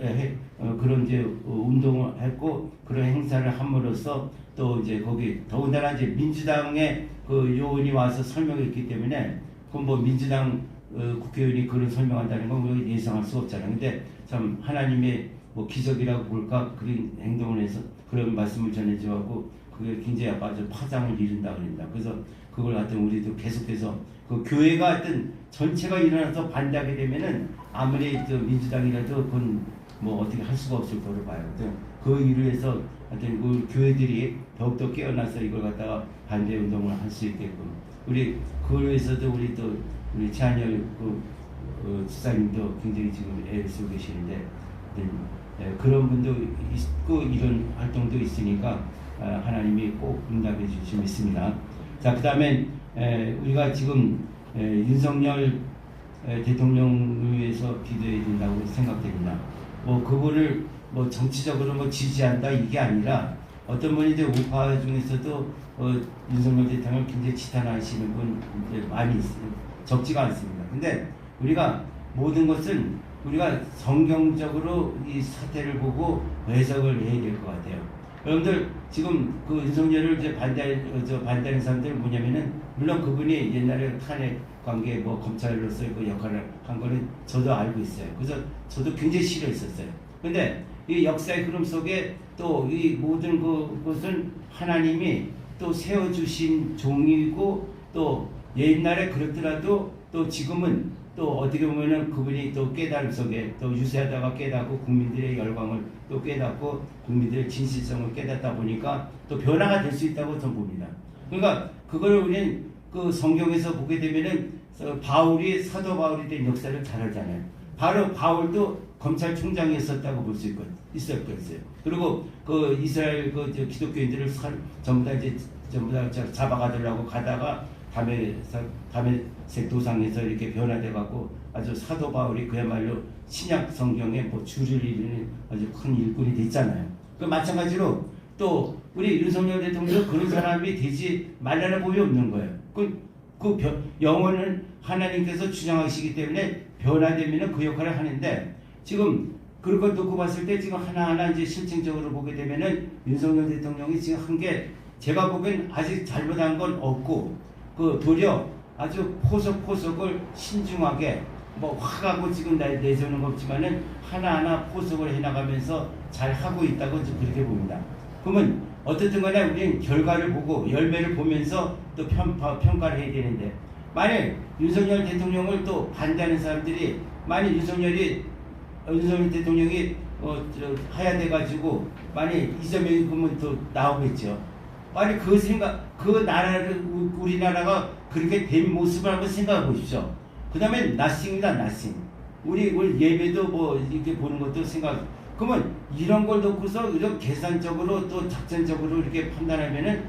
이제 운동을 했고 그런 행사를 함으로써 또 이제 거기 더군다나 이제 민주당의 그 요원이 와서 설명했기 때문에 그 뭐 민주당 국회의원이 그런 설명한다는 건 우리가 예상할 수 없잖아요. 근데 참 하나님의 뭐 기적이라고 볼까 그런 행동을 해서 그런 말씀을 전해주고 그게 굉장히 아주 파장을 이룬다 그럽니다. 그래서 그걸 하여튼 우리도 계속해서 그 교회가 하여튼 전체가 일어나서 반대하게 되면은 아무리 저 민주당이라도 그건 뭐 어떻게 할 수가 없을 거로 봐요. 그 일을 해서 하여튼 그 교회들이 더욱더 깨어나서 이걸 갖다가 반대 운동을 할 수 있게끔 우리 그걸 위해서도 우리 최한열 지사님도 굉장히 지금 애를 쓰고 계시는데 그런 분도 있고 이런 활동도 있으니까 하나님이 꼭 응답해 주실 믿습니다. 자, 그 다음에 우리가 지금 윤석열 대통령을 위해서 기도해야 된다고 생각됩니다. 뭐 그거를 뭐 정치적으로 뭐 지지한다 이게 아니라 어떤 분이 이제 우파 중에서도 윤석열 대통령을 굉장히 지탄하시는 분 많이 있어요. 적지가 않습니다. 근데 우리가 모든 것은 우리가 성경적으로 이 사태를 보고 해석을 해야 될 것 같아요. 여러분들 지금 그 윤석열을 이제 반대하는 사람들은 뭐냐면은 물론 그분이 옛날에 탄핵 관계 뭐 검찰로서 그 역할을 한 거는 저도 알고 있어요. 그래서 저도 굉장히 싫어했었어요. 근데 이 역사의 흐름 속에 또 이 모든 그것은 하나님이 또 세워주신 종이고 또 옛날에 그렇더라도 또 지금은 또 어떻게 보면은 그분이 또 깨달음 속에 또 유세하다가 깨닫고 국민들의 열광을 또 깨닫고 국민들의 진실성을 깨닫다 보니까 또 변화가 될 수 있다고 저는 봅니다. 그러니까 그걸 우리는 그 성경에서 보게 되면은 사도 바울이 된 역사를 잘 알잖아요. 바로 바울도 검찰총장이었었다고 볼 수 있었겠어요. 그리고 그 이스라엘 그 기독교인들을 전부 다 잡아가려고 가다가 담에색 도상에서 이렇게 변화돼 갖고 아주 사도 바울이 그야말로 신약 성경에 뭐 줄을 이루는 아주 큰 일꾼이 됐잖아요. 그 마찬가지로 또 우리 윤석열 대통령도 그런 사람이 되지 말라는 법이 없는 거예요. 영혼은 하나님께서 주장하시기 때문에 변화되면 그 역할을 하는데 지금 그런 걸 놓고 봤을 때 지금 하나하나 이제 실증적으로 보게 되면은 윤석열 대통령이 지금 한 게 제가 보기엔 아직 잘못한 건 없고 그 도리어 아주 포석을 신중하게 뭐 화가고 지금 내세우는 거 없지만은 하나하나 포석을 해나가면서 잘 하고 있다고 그렇게 봅니다. 그러면 어쨌든 간에 우리는 결과를 보고 열매를 보면서 또 평가를 해야 되는데 만약 윤석열 대통령을 또 반대하는 사람들이 만약 윤석열 대통령이 하야돼가지고 만약 이재명이 그러면 또 나오겠죠. 만약 그 나라를 우리나라가 그렇게 된 모습을 한번 생각해 보십시오. 그 다음에 나싱입니다. 나싱. 우리 예배도 뭐 이렇게 보는 것도 생각. 그러면 이런 걸 놓고서 이런 계산적으로 또 작전적으로 이렇게 판단하면은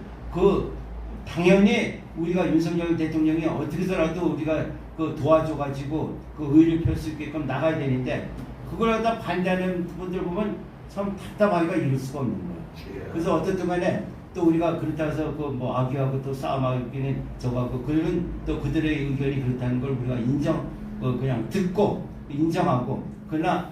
당연히 우리가 윤석열 대통령이 어떻게서라도 우리가 도와줘가지고 의를 펼 수 있게끔 나가야 되는데 그걸 갖다 반대하는 분들 보면 참 답답하기가 이룰 수가 없는 거예요. 그래서 어쨌든 간에 또 우리가 그렇다고 해서 뭐 악의하고 또 싸움하기는 저거하고 그런 또 그들의 의견이 그렇다는 걸 우리가 그냥 듣고 인정하고 그러나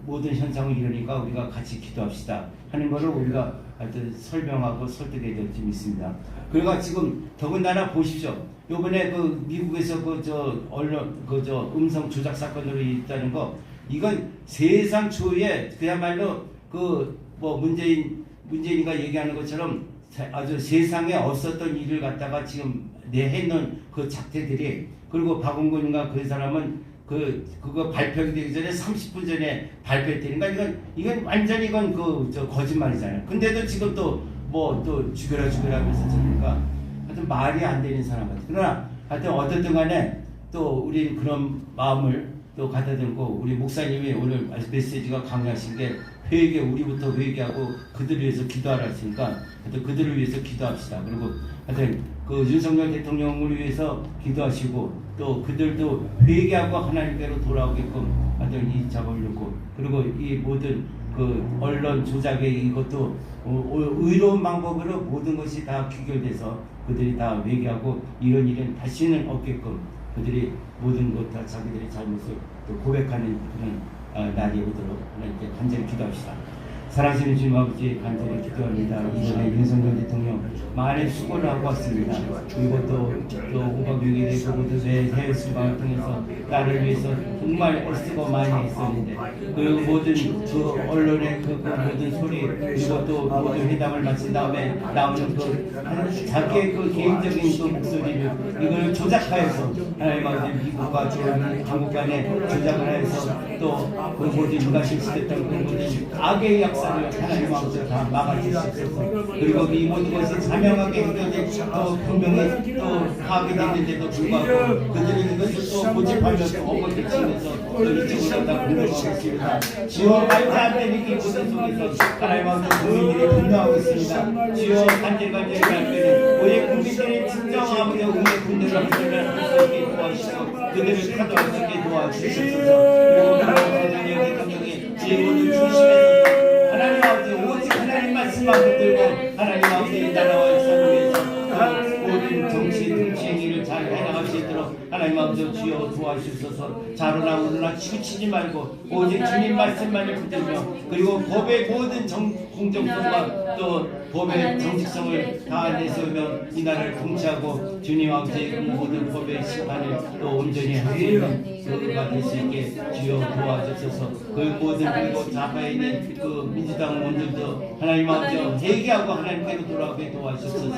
모든 현상을 이러니까 우리가 같이 기도합시다 하는 것을 우리가 하여튼 설명하고 설득해야 될 점 있습니다. 그러니까 지금 더군다나 보십시오. 요번에 미국에서 언론 음성 조작 사건으로 있다는 거 이건 세상 초유의 그야말로 뭐 문재인이가 얘기하는 것처럼 아주 세상에 없었던 일을 갖다가 지금 내해놓은 그 작태들이 그리고 박원근인가 그 사람은 그거 발표되기 전에 30분 전에 발표했다니까 이건 완전히 이건 저 거짓말이잖아요. 근데도 지금 또 뭐 또 죽여라 하면서 저러니까 하여튼 말이 안 되는 사람 같아요. 그러나 하여튼 어떻든 간에 또 우리 그런 마음을 또 갖다 들고 우리 목사님이 오늘 메시지가 강조하신 게 회개, 우리부터 회개하고 그들을 위해서 기도하라 했으니까 하여튼 그들을 위해서 기도합시다. 그리고 하여튼 그 윤석열 대통령을 위해서 기도하시고 또 그들도 회개하고 하나님께로 돌아오게끔 하여튼 이 작업을 놓고 그리고 이 모든 그 언론 조작의 이것도 의로운 방법으로 모든 것이 다 귀결돼서 그들이 다 회개하고 이런 일은 다시는 없게끔 그들이 모든 것 다 자기들의 잘못을 또 고백하는 그런 날이 오도록 하나님께 간절히 기도합시다. 사랑하시는 주님 아버지 간절히 기도합니다. 이번에 윤석열 대통령 많은 수고를 하고 왔습니다. 그리고 또 5박 6일에 그 모든 해외 순방을 통해서 나를 위해서 정말 애쓰고 많이 했었는데 그 모든 그 언론의 그 모든 소리 그리고 또 모든 회담을 마친 다음에 나오는 그 자기의 그 개인적인 그 목소리를 이걸 조작하여서 하나님 아버지 미국과 한국 간에 조작을 하여서 또 그 모든 인간 실시됐던 그 모든 악의 역사를 하나님 아버지 다 막아주시옵소서. 그리고 이 모든 것이 자명하게 또 분명히 또 파악이 됐는데도 불구하고 그들이 이것을 또 고집하면서 어머니 치면서 또 이쪽으로 다 공격하고 있습니다. 주여 말도 안 되는 이 모든 속에서 하나님 아버지 국민들이 분노하고 있습니다. 주여 간절간절히 갈때는 우리 국민들의 진정하며 우리의 군대가 분노할 수 있게 도와주시고 그들을 타도할 수 있게 도와주시옵소서. 그리고 대통령이 제보를 중심에서 하나님 아버지 오직 하나님 말씀만 붙들고 하나님 아버지 이 나라와 역사를 위해서 모든 정치 행위를 잘 해나갈 수 있도록 하나님 아버지 주여 도와주셔서 자로나 우로나 치우치지 말고 오직 주님 말씀만을 붙들며 그리고 법의 모든 공정성과 또 법의 정직성을 다 내세우며 이 나라를 통치하고 주님 아버지 모든 법의 심판을 또 온전히 할 수 있는 그가 될 수 있게 주여 도와주셔서 그 모든 그리고 좌파에 있는 그 민주당 원들도 하나님 아버지 회개하고 하나님께로 돌아오게 도와주셔서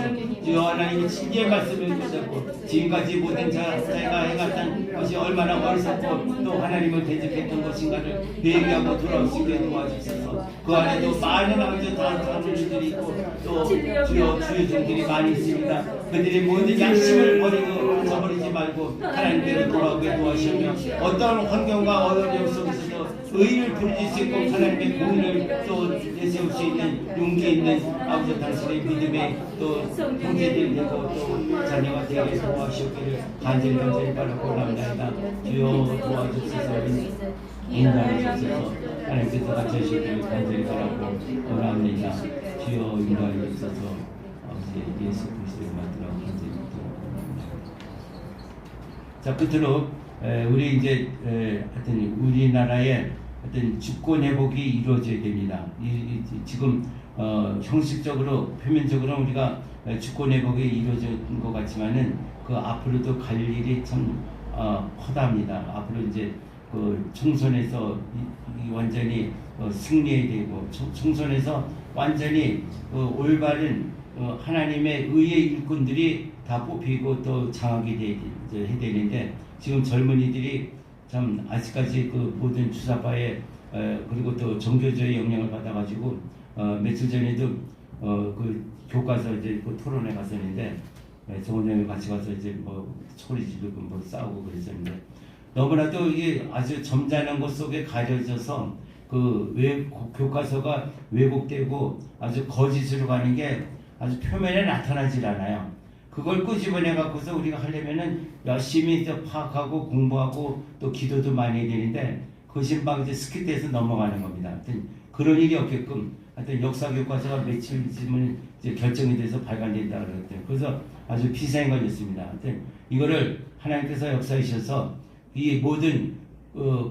주여 하나님의 진리의 말씀을 붙잡고 지금까지 모든 자가 행했던 것이 얼마나 어리석고 또 하나님을 대적했던 것인가를 회개하고 돌아올 수 있게 도와주셔서 그 안에도 많은 아버지 다른 분들이 있고 또 주여 주의 종들이 많이 있습니다. 그들이 모든 양심을 버리고 저버리지 말고 하나님께로 돌아오게 도와주시며 어떤 환경과 어려움 속에서도 의를 부르실 수 있고 하나님의 공의를 또 내세울 수 있는 용기 있는 아버지 당신의 믿음의 또 형제들이 되고 또 자녀가 되게 도와주시기를 간절히 바라고 나옵니다. 주여 도와주셔서 인도하셔서 하나님께서 같이 하시기를 간절히 바라고 원합니다. 주여 인도하여 주셔서 아버지 예수 그리스도의 만들어 간절히 자 끝으로 우리 이제 하여튼 우리나라의 어떤 주권 회복이 이루어져야 됩니다. 지금 형식적으로 표면적으로 우리가 주권 회복이 이루어진 것 같지만은 그 앞으로도 갈 일이 참 허다합니다. 앞으로 이제 그 총선에서 완전히 승리해야 되고 총선에서 완전히 올바른 하나님의 의의 일꾼들이 다 뽑히고 또 장악이 해야 되는데 지금 젊은이들이 참 아직까지 그 모든 주사파의 그리고 또 종교주의 영향을 받아가지고 며칠 전에도 그 교과서 이제 그 토론회 갔었는데 정원장이 같이 가서 이제 뭐 소리 지르고 뭐 싸우고 그랬었는데 너무나도 이게 아주 점잖은 것 속에 가려져서 그 교과서가 왜곡되고 아주 거짓으로 가는 게 아주 표면에 나타나질 않아요. 그걸 끄집어내 갖고서 우리가 하려면은 열심히 파악하고 공부하고 또 기도도 많이 해야 되는데 그것이 막 이제 스킵돼서 넘어가는 겁니다. 하여튼 그런 일이 없게끔 하여튼 역사 교과서가 며칠쯤은 이제 결정이 돼서 발간된다 그랬대요. 그래서 아주 비상한 거였습니다. 하여튼 이거를 하나님께서 역사하셔서 이 모든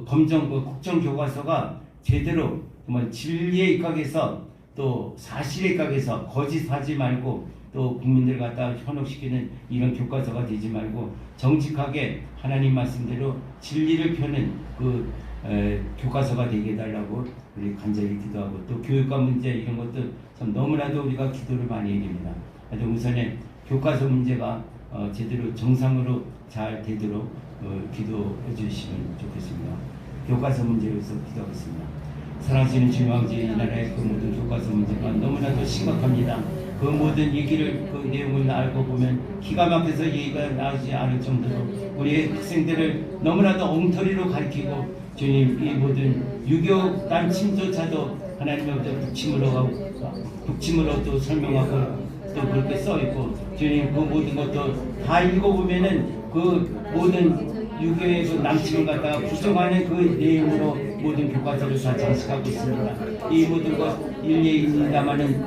국정 교과서가 제대로 진리에 입각해서 또 사실에 입각해서 거짓하지 말고 또 국민들 갖다 현혹시키는 이런 교과서가 되지 말고 정직하게 하나님 말씀대로 진리를 펴는 그 교과서가 되게 해달라고 우리 간절히 기도하고 또 교육과 문제 이런 것도 참 너무나도 우리가 기도를 많이 해야 됩니다. 우선에 교과서 문제가 제대로 정상으로 잘 되도록 기도해 주시면 좋겠습니다. 교과서 문제에서 기도하겠습니다. 사랑하시는 주님 아버지, 이 나라의 그 모든 교과서 문제가 너무나도 심각합니다. 그 모든 얘기를 그 내용을 알고 보면 기가 막혀서 얘기가 나오지 않을 정도로 우리 학생들을 너무나도 엉터리로 가르치고 주님 이 모든 유교 남침조차도 하나님의 북침으로 또 설명하고 또 그렇게 써 있고 주님 그 모든 것도 다 읽어보면은 그 모든 유교의 그 남침을 갖다가 부정하는 그 내용으로 모든 교과서를 다 장식하고 있습니다. 이 모든 것 일일이 있습니다마는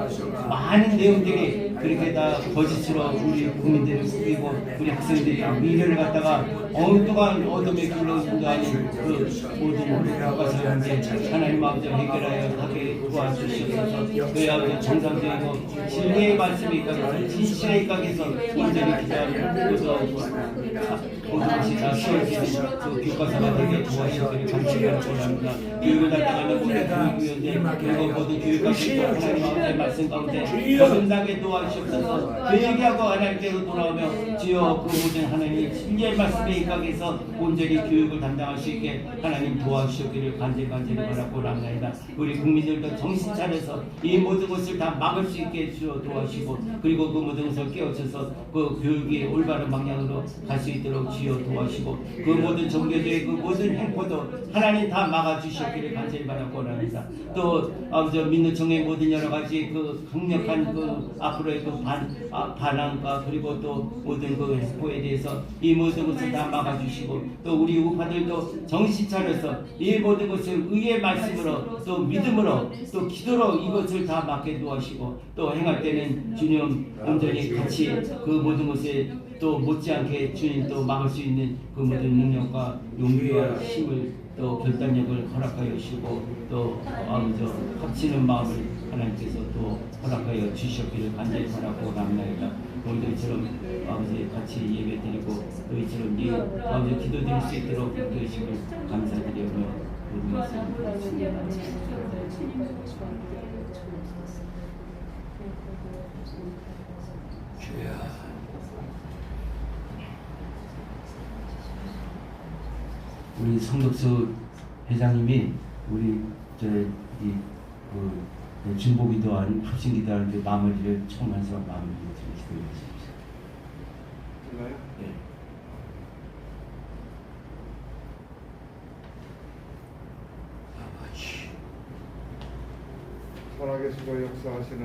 많은 내용들이 그렇게 다 거짓으로 우리 국민들을 속이고 우리 학생들이 미래를 갖다가 엉뚱한 어둠의 길로 인도하는 그 모든 교과서 문제 하나님 아버지 해결하여 하게 도와주시옵소서. 그 아버지 정상적이고 진리의 말씀이 있다고 진실의 각에서 온전히 기도하고 모든 것이 다 수어지는 그 교과서가 되게 도와주시기를 간절히 바랍니다. 교육을 담당하는 모든 교육위원들 그리고 모든 교육학생들 하나님 아버지의 말씀 가운데 거듭나게 도와주시옵소서. 그 얘기하고 하나님께로 돌아오며 주여 그 모든 하나님 진리의 말씀에 입각해서 온전히 교육을 담당할 수 있게 하나님 도와주시기를 간절히 바라고 합니다. 우리 국민들도 정신 차려서 이 모든 것을 다 막을 수 있게 주여 도와주시고 그리고 그 모든 것을 깨우쳐서 그 교육이 올바른 방향으로 갈 수 있도록 주여 도와주시고 그 모든 종교적인 그 모든 행포도 하나님 다 막아주시기를 간절히 바라고 합니다. 또 아버지 민노총의 모든 여러 가지 그 강력한 그 앞으로의 그 반항과 그리고 또 모든 그 행포에 대해서 이 모든 것을 다 막아주시고 또 우리 우파들도 정신 차려서 이 모든 것을 의의 말씀으로 또 믿음으로 또 기도로 이것을 다 막게 도와주시고 또 행할 때는 주님 온전히 같이 그 모든 것에 또 못지않게 주님 또 막을 수 있는 그 모든 능력과 용기와 힘을 또 결단력을 허락하여 주시고 또 아버지 합치는 마음을 하나님께서 또 허락하여 주셨기를 간절히 바라고 합니다. 오늘처럼 아버지 같이 예배드리고 너희처럼 아버지 기도드릴 수 있도록 도와주시길 감사드리며 모든 말씀 드리겠습니다. 우리 성덕수 회장님이 우리 중보기도한 합심기도하는 그 마무리를 청만서 마무리를 드리겠습니다. 네. 살아계시고 역사하시는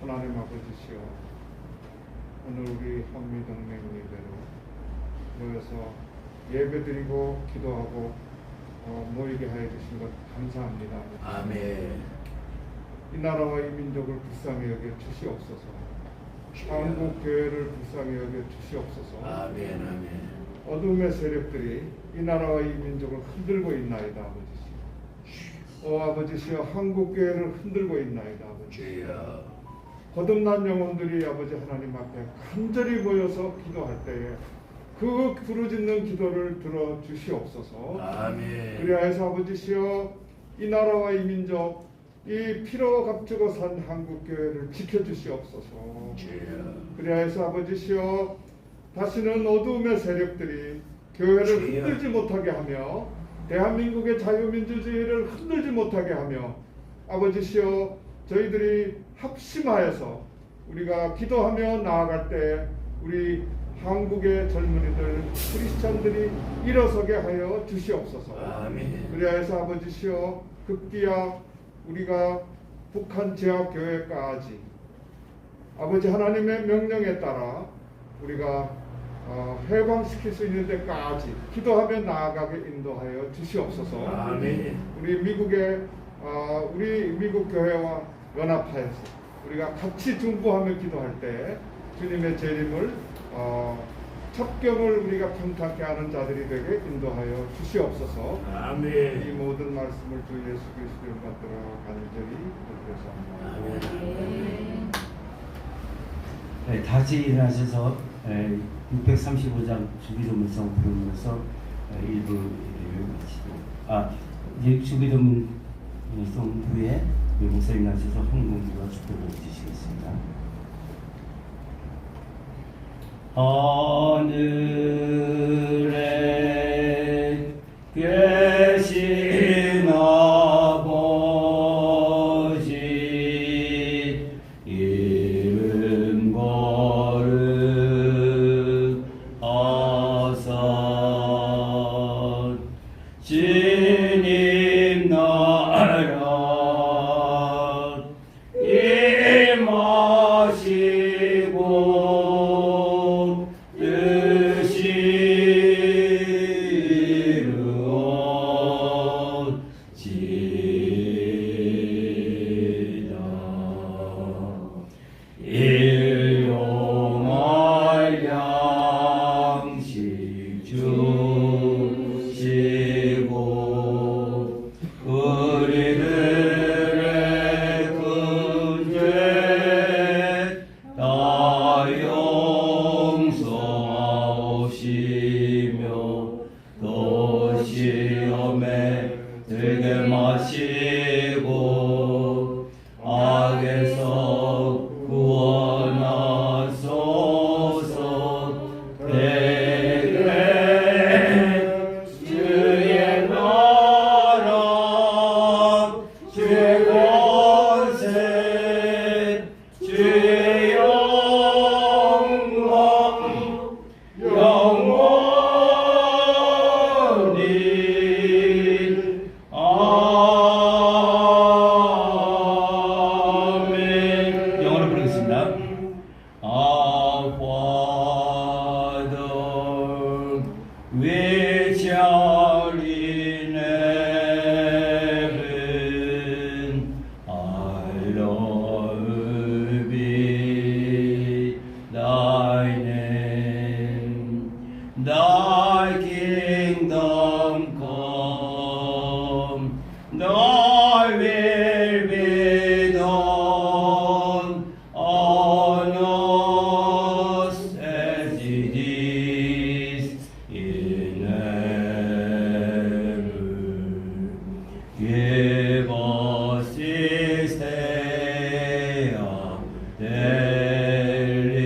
하나님 아버지시여, 오늘 우리 한미동맹 예배로 모여서 예배드리고 기도하고 모이게 하여 주신 것 감사합니다. 아멘. 이 나라와 이 민족을 불쌍히 여겨 주시옵소서. 한국 교회를 불쌍히 여겨 주시옵소서. 아멘. 아멘. 어둠의 세력들이 이 나라와 이 민족을 흔들고 있나이다, 아버지시여. 오 아버지시여, 한국 교회를 흔들고 있나이다, 아버지시여. 거듭난 영혼들이 아버지 하나님 앞에 간절히 모여서 기도할 때에 그 부르짖는 기도를 들어 주시옵소서. 아멘. 그리하여서 아버지시여, 이 나라와 이 민족, 이 피로 값주고 산 한국교회를 지켜주시옵소서. 그리하여서 아버지시여, 다시는 어두움의 세력들이 교회를 흔들지 못하게 하며 대한민국의 자유민주주의를 흔들지 못하게 하며 아버지시여, 저희들이 합심하여서 우리가 기도하며 나아갈 때 우리 한국의 젊은이들, 크리스찬들이 일어서게 하여 주시옵소서. 아멘. 그리하여서 아버지시여, 급기야 우리가 북한 제약교회까지 아버지 하나님의 명령에 따라 우리가 해방시킬 수 있는 데까지 기도하며 나아가게 인도하여 주시옵소서. 아멘. 우리 미국 교회와 연합하여서 우리가 같이 중보하며 기도할 때 주님의 재림을 첩경을 우리가 평탄케 하는 자들이 되게 인도하여 주시옵소서. 아멘. 이 모든 말씀을 주 예수 그리스도를 받들어 간절히 기도드렸습니다. 네, 다시 일어나셔서 635장 주기도문성 부르면서 일부 예배를 마치도록 이제 주기도문성 후에 목사님 나셔서 헌금과 축복을 주시겠습니다. 하늘에 daily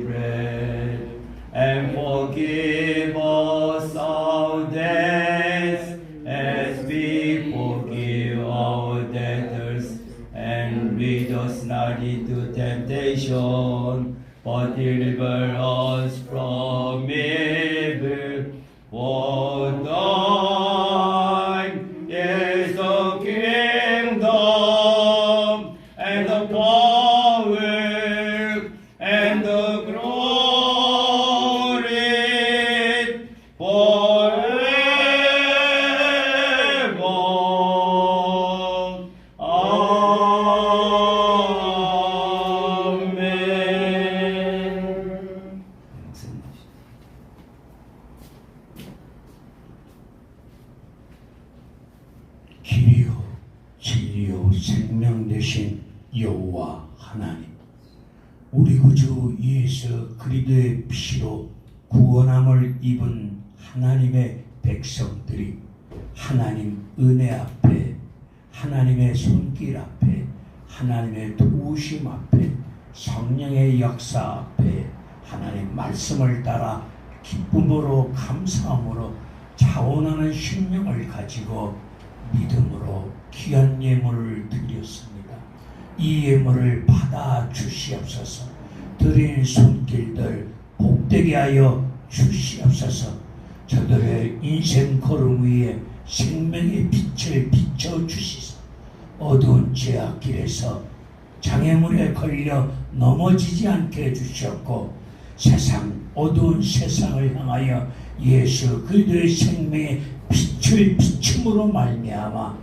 bread, and forgive us our debts as we forgive our debtors, and lead us not into temptation, but deliver us from evil. For thine is the kingdom and the power and the glory forever. Amen. 길이요 진리요 생명 되신 여호와 하나님, 우리 구주 예수 그리스도의 피로 구원함을 입은 하나님의 백성들이 하나님 은혜 앞에, 하나님의 손길 앞에, 하나님의 도우심 앞에, 성령의 역사 앞에 하나님 말씀을 따라 기쁨으로 감사함으로 자원하는 심령을 가지고 믿음으로 귀한 예물을 드렸습니다. 이 예물을 받아 주시옵소서. 드린 손길들 복되게 하여 주시옵소서. 저들의 인생 걸음 위에 생명의 빛을 비춰 주시소. 어두운 죄악길에서 장애물에 걸려 넘어지지 않게 해주셨고, 어두운 세상을 향하여 예수 그리스도의 생명의 빛을 비춤으로 말미암아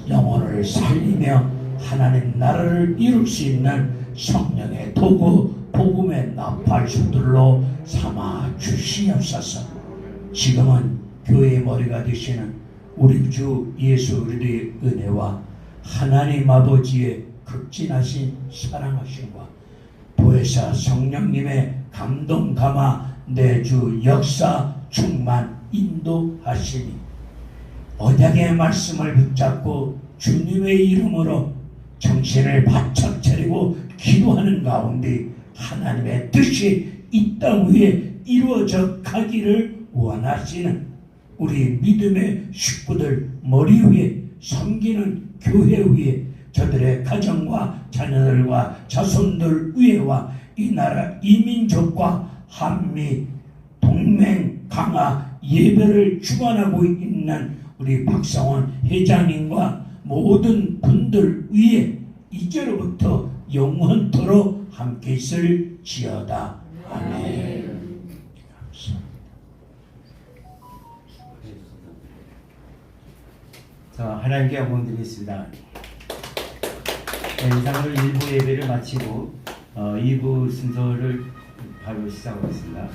영혼을 살리며 하나님 나라를 이룰 수 있는 성령의 도구, 복음의 나팔수들로 삼아 주시옵소서. 지금은 교회의 머리가 되시는 우리 주 예수 그리스도의 은혜와 하나님 아버지의 극진하신 사랑하심과 보혜사 성령님의 감동 감화 내주 역사 충만 인도하시니 언약의 말씀을 붙잡고 주님의 이름으로 정신을 바짝 차리고 기도하는 가운데 하나님의 뜻이 이 땅 위에 이루어져 가기를 원하시는 우리 믿음의 식구들 머리 위에, 섬기는 교회 위에, 저들의 가정과 자녀들과 자손들 위에와 이 나라 이민족과 한미 동맹 강화 예배를 주관하고 있는 우리 박상원 회장님과 모든 분들 위에 이제로부터 영원토록 함께 있을지어다. 아멘. 자, 하나님께 영광 드리겠습니다. 이상으로 1부 예배를 마치고 2부 순서를 바로 시작하겠습니다.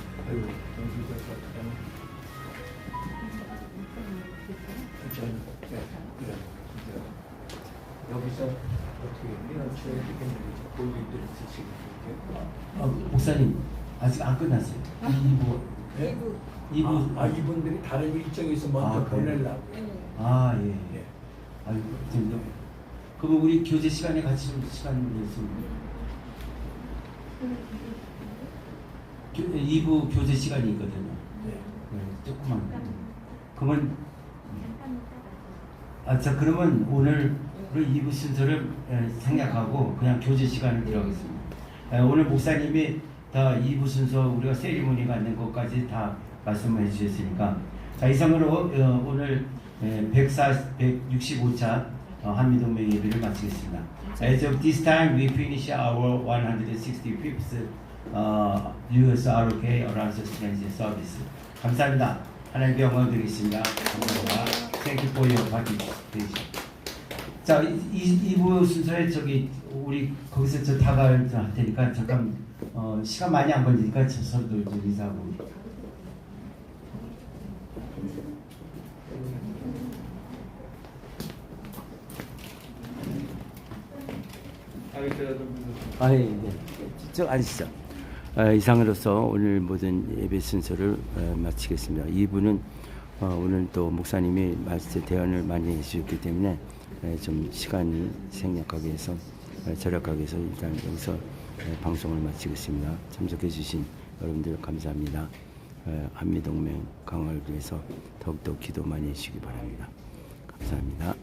여기서 어떻게 민원처에 볼일들 있으시고 목사님 아직 안 끝났어요. 2부. 네? 2부. 이분들이 다른 일정에서 먼저 보내려고. 아, 예. 아이고, 재밌네. 그럼 우리 교제 시간에 같이 좀 시간을 내서 2부 교제 시간이 있거든요. 네, 조금만. 그러면 그러면 오늘 우리 2부 순서를 생략하고 그냥 교제 시간을 들어가겠습니다. 오늘 목사님이 다 2부 순서 우리가 세리머니가 있는 것까지 다 말씀해 주셨으니까, 자, 이상으로 오늘 165차 한미동맹 예배를 마치겠습니다. As of this time, we finish our 165th US ROK Around Strange Service. 감사합니다. 하나님께 영광 드리겠습니다. 감사합니다. Thank you for your participation. 자, 2부 순서에 우리 거기서 저 다가올 테니까 잠깐 시간 많이 안 걸리니까 저서들 좀 인사하고. 네. 저 앉으시죠. 이상으로서 오늘 모든 예배 순서를 마치겠습니다. 2부는 오늘 또 목사님이 말씀 대언을 많이 해주셨기 때문에 좀 시간이 생략하기 위해서 절약하기 위해서 일단 여기서 방송을 마치겠습니다. 참석해 주신 여러분들 감사합니다. 한미동맹 강화를 위해서 더욱더 기도 많이 해주시기 바랍니다. 감사합니다.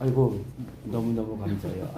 아이고 너무너무 감사해요.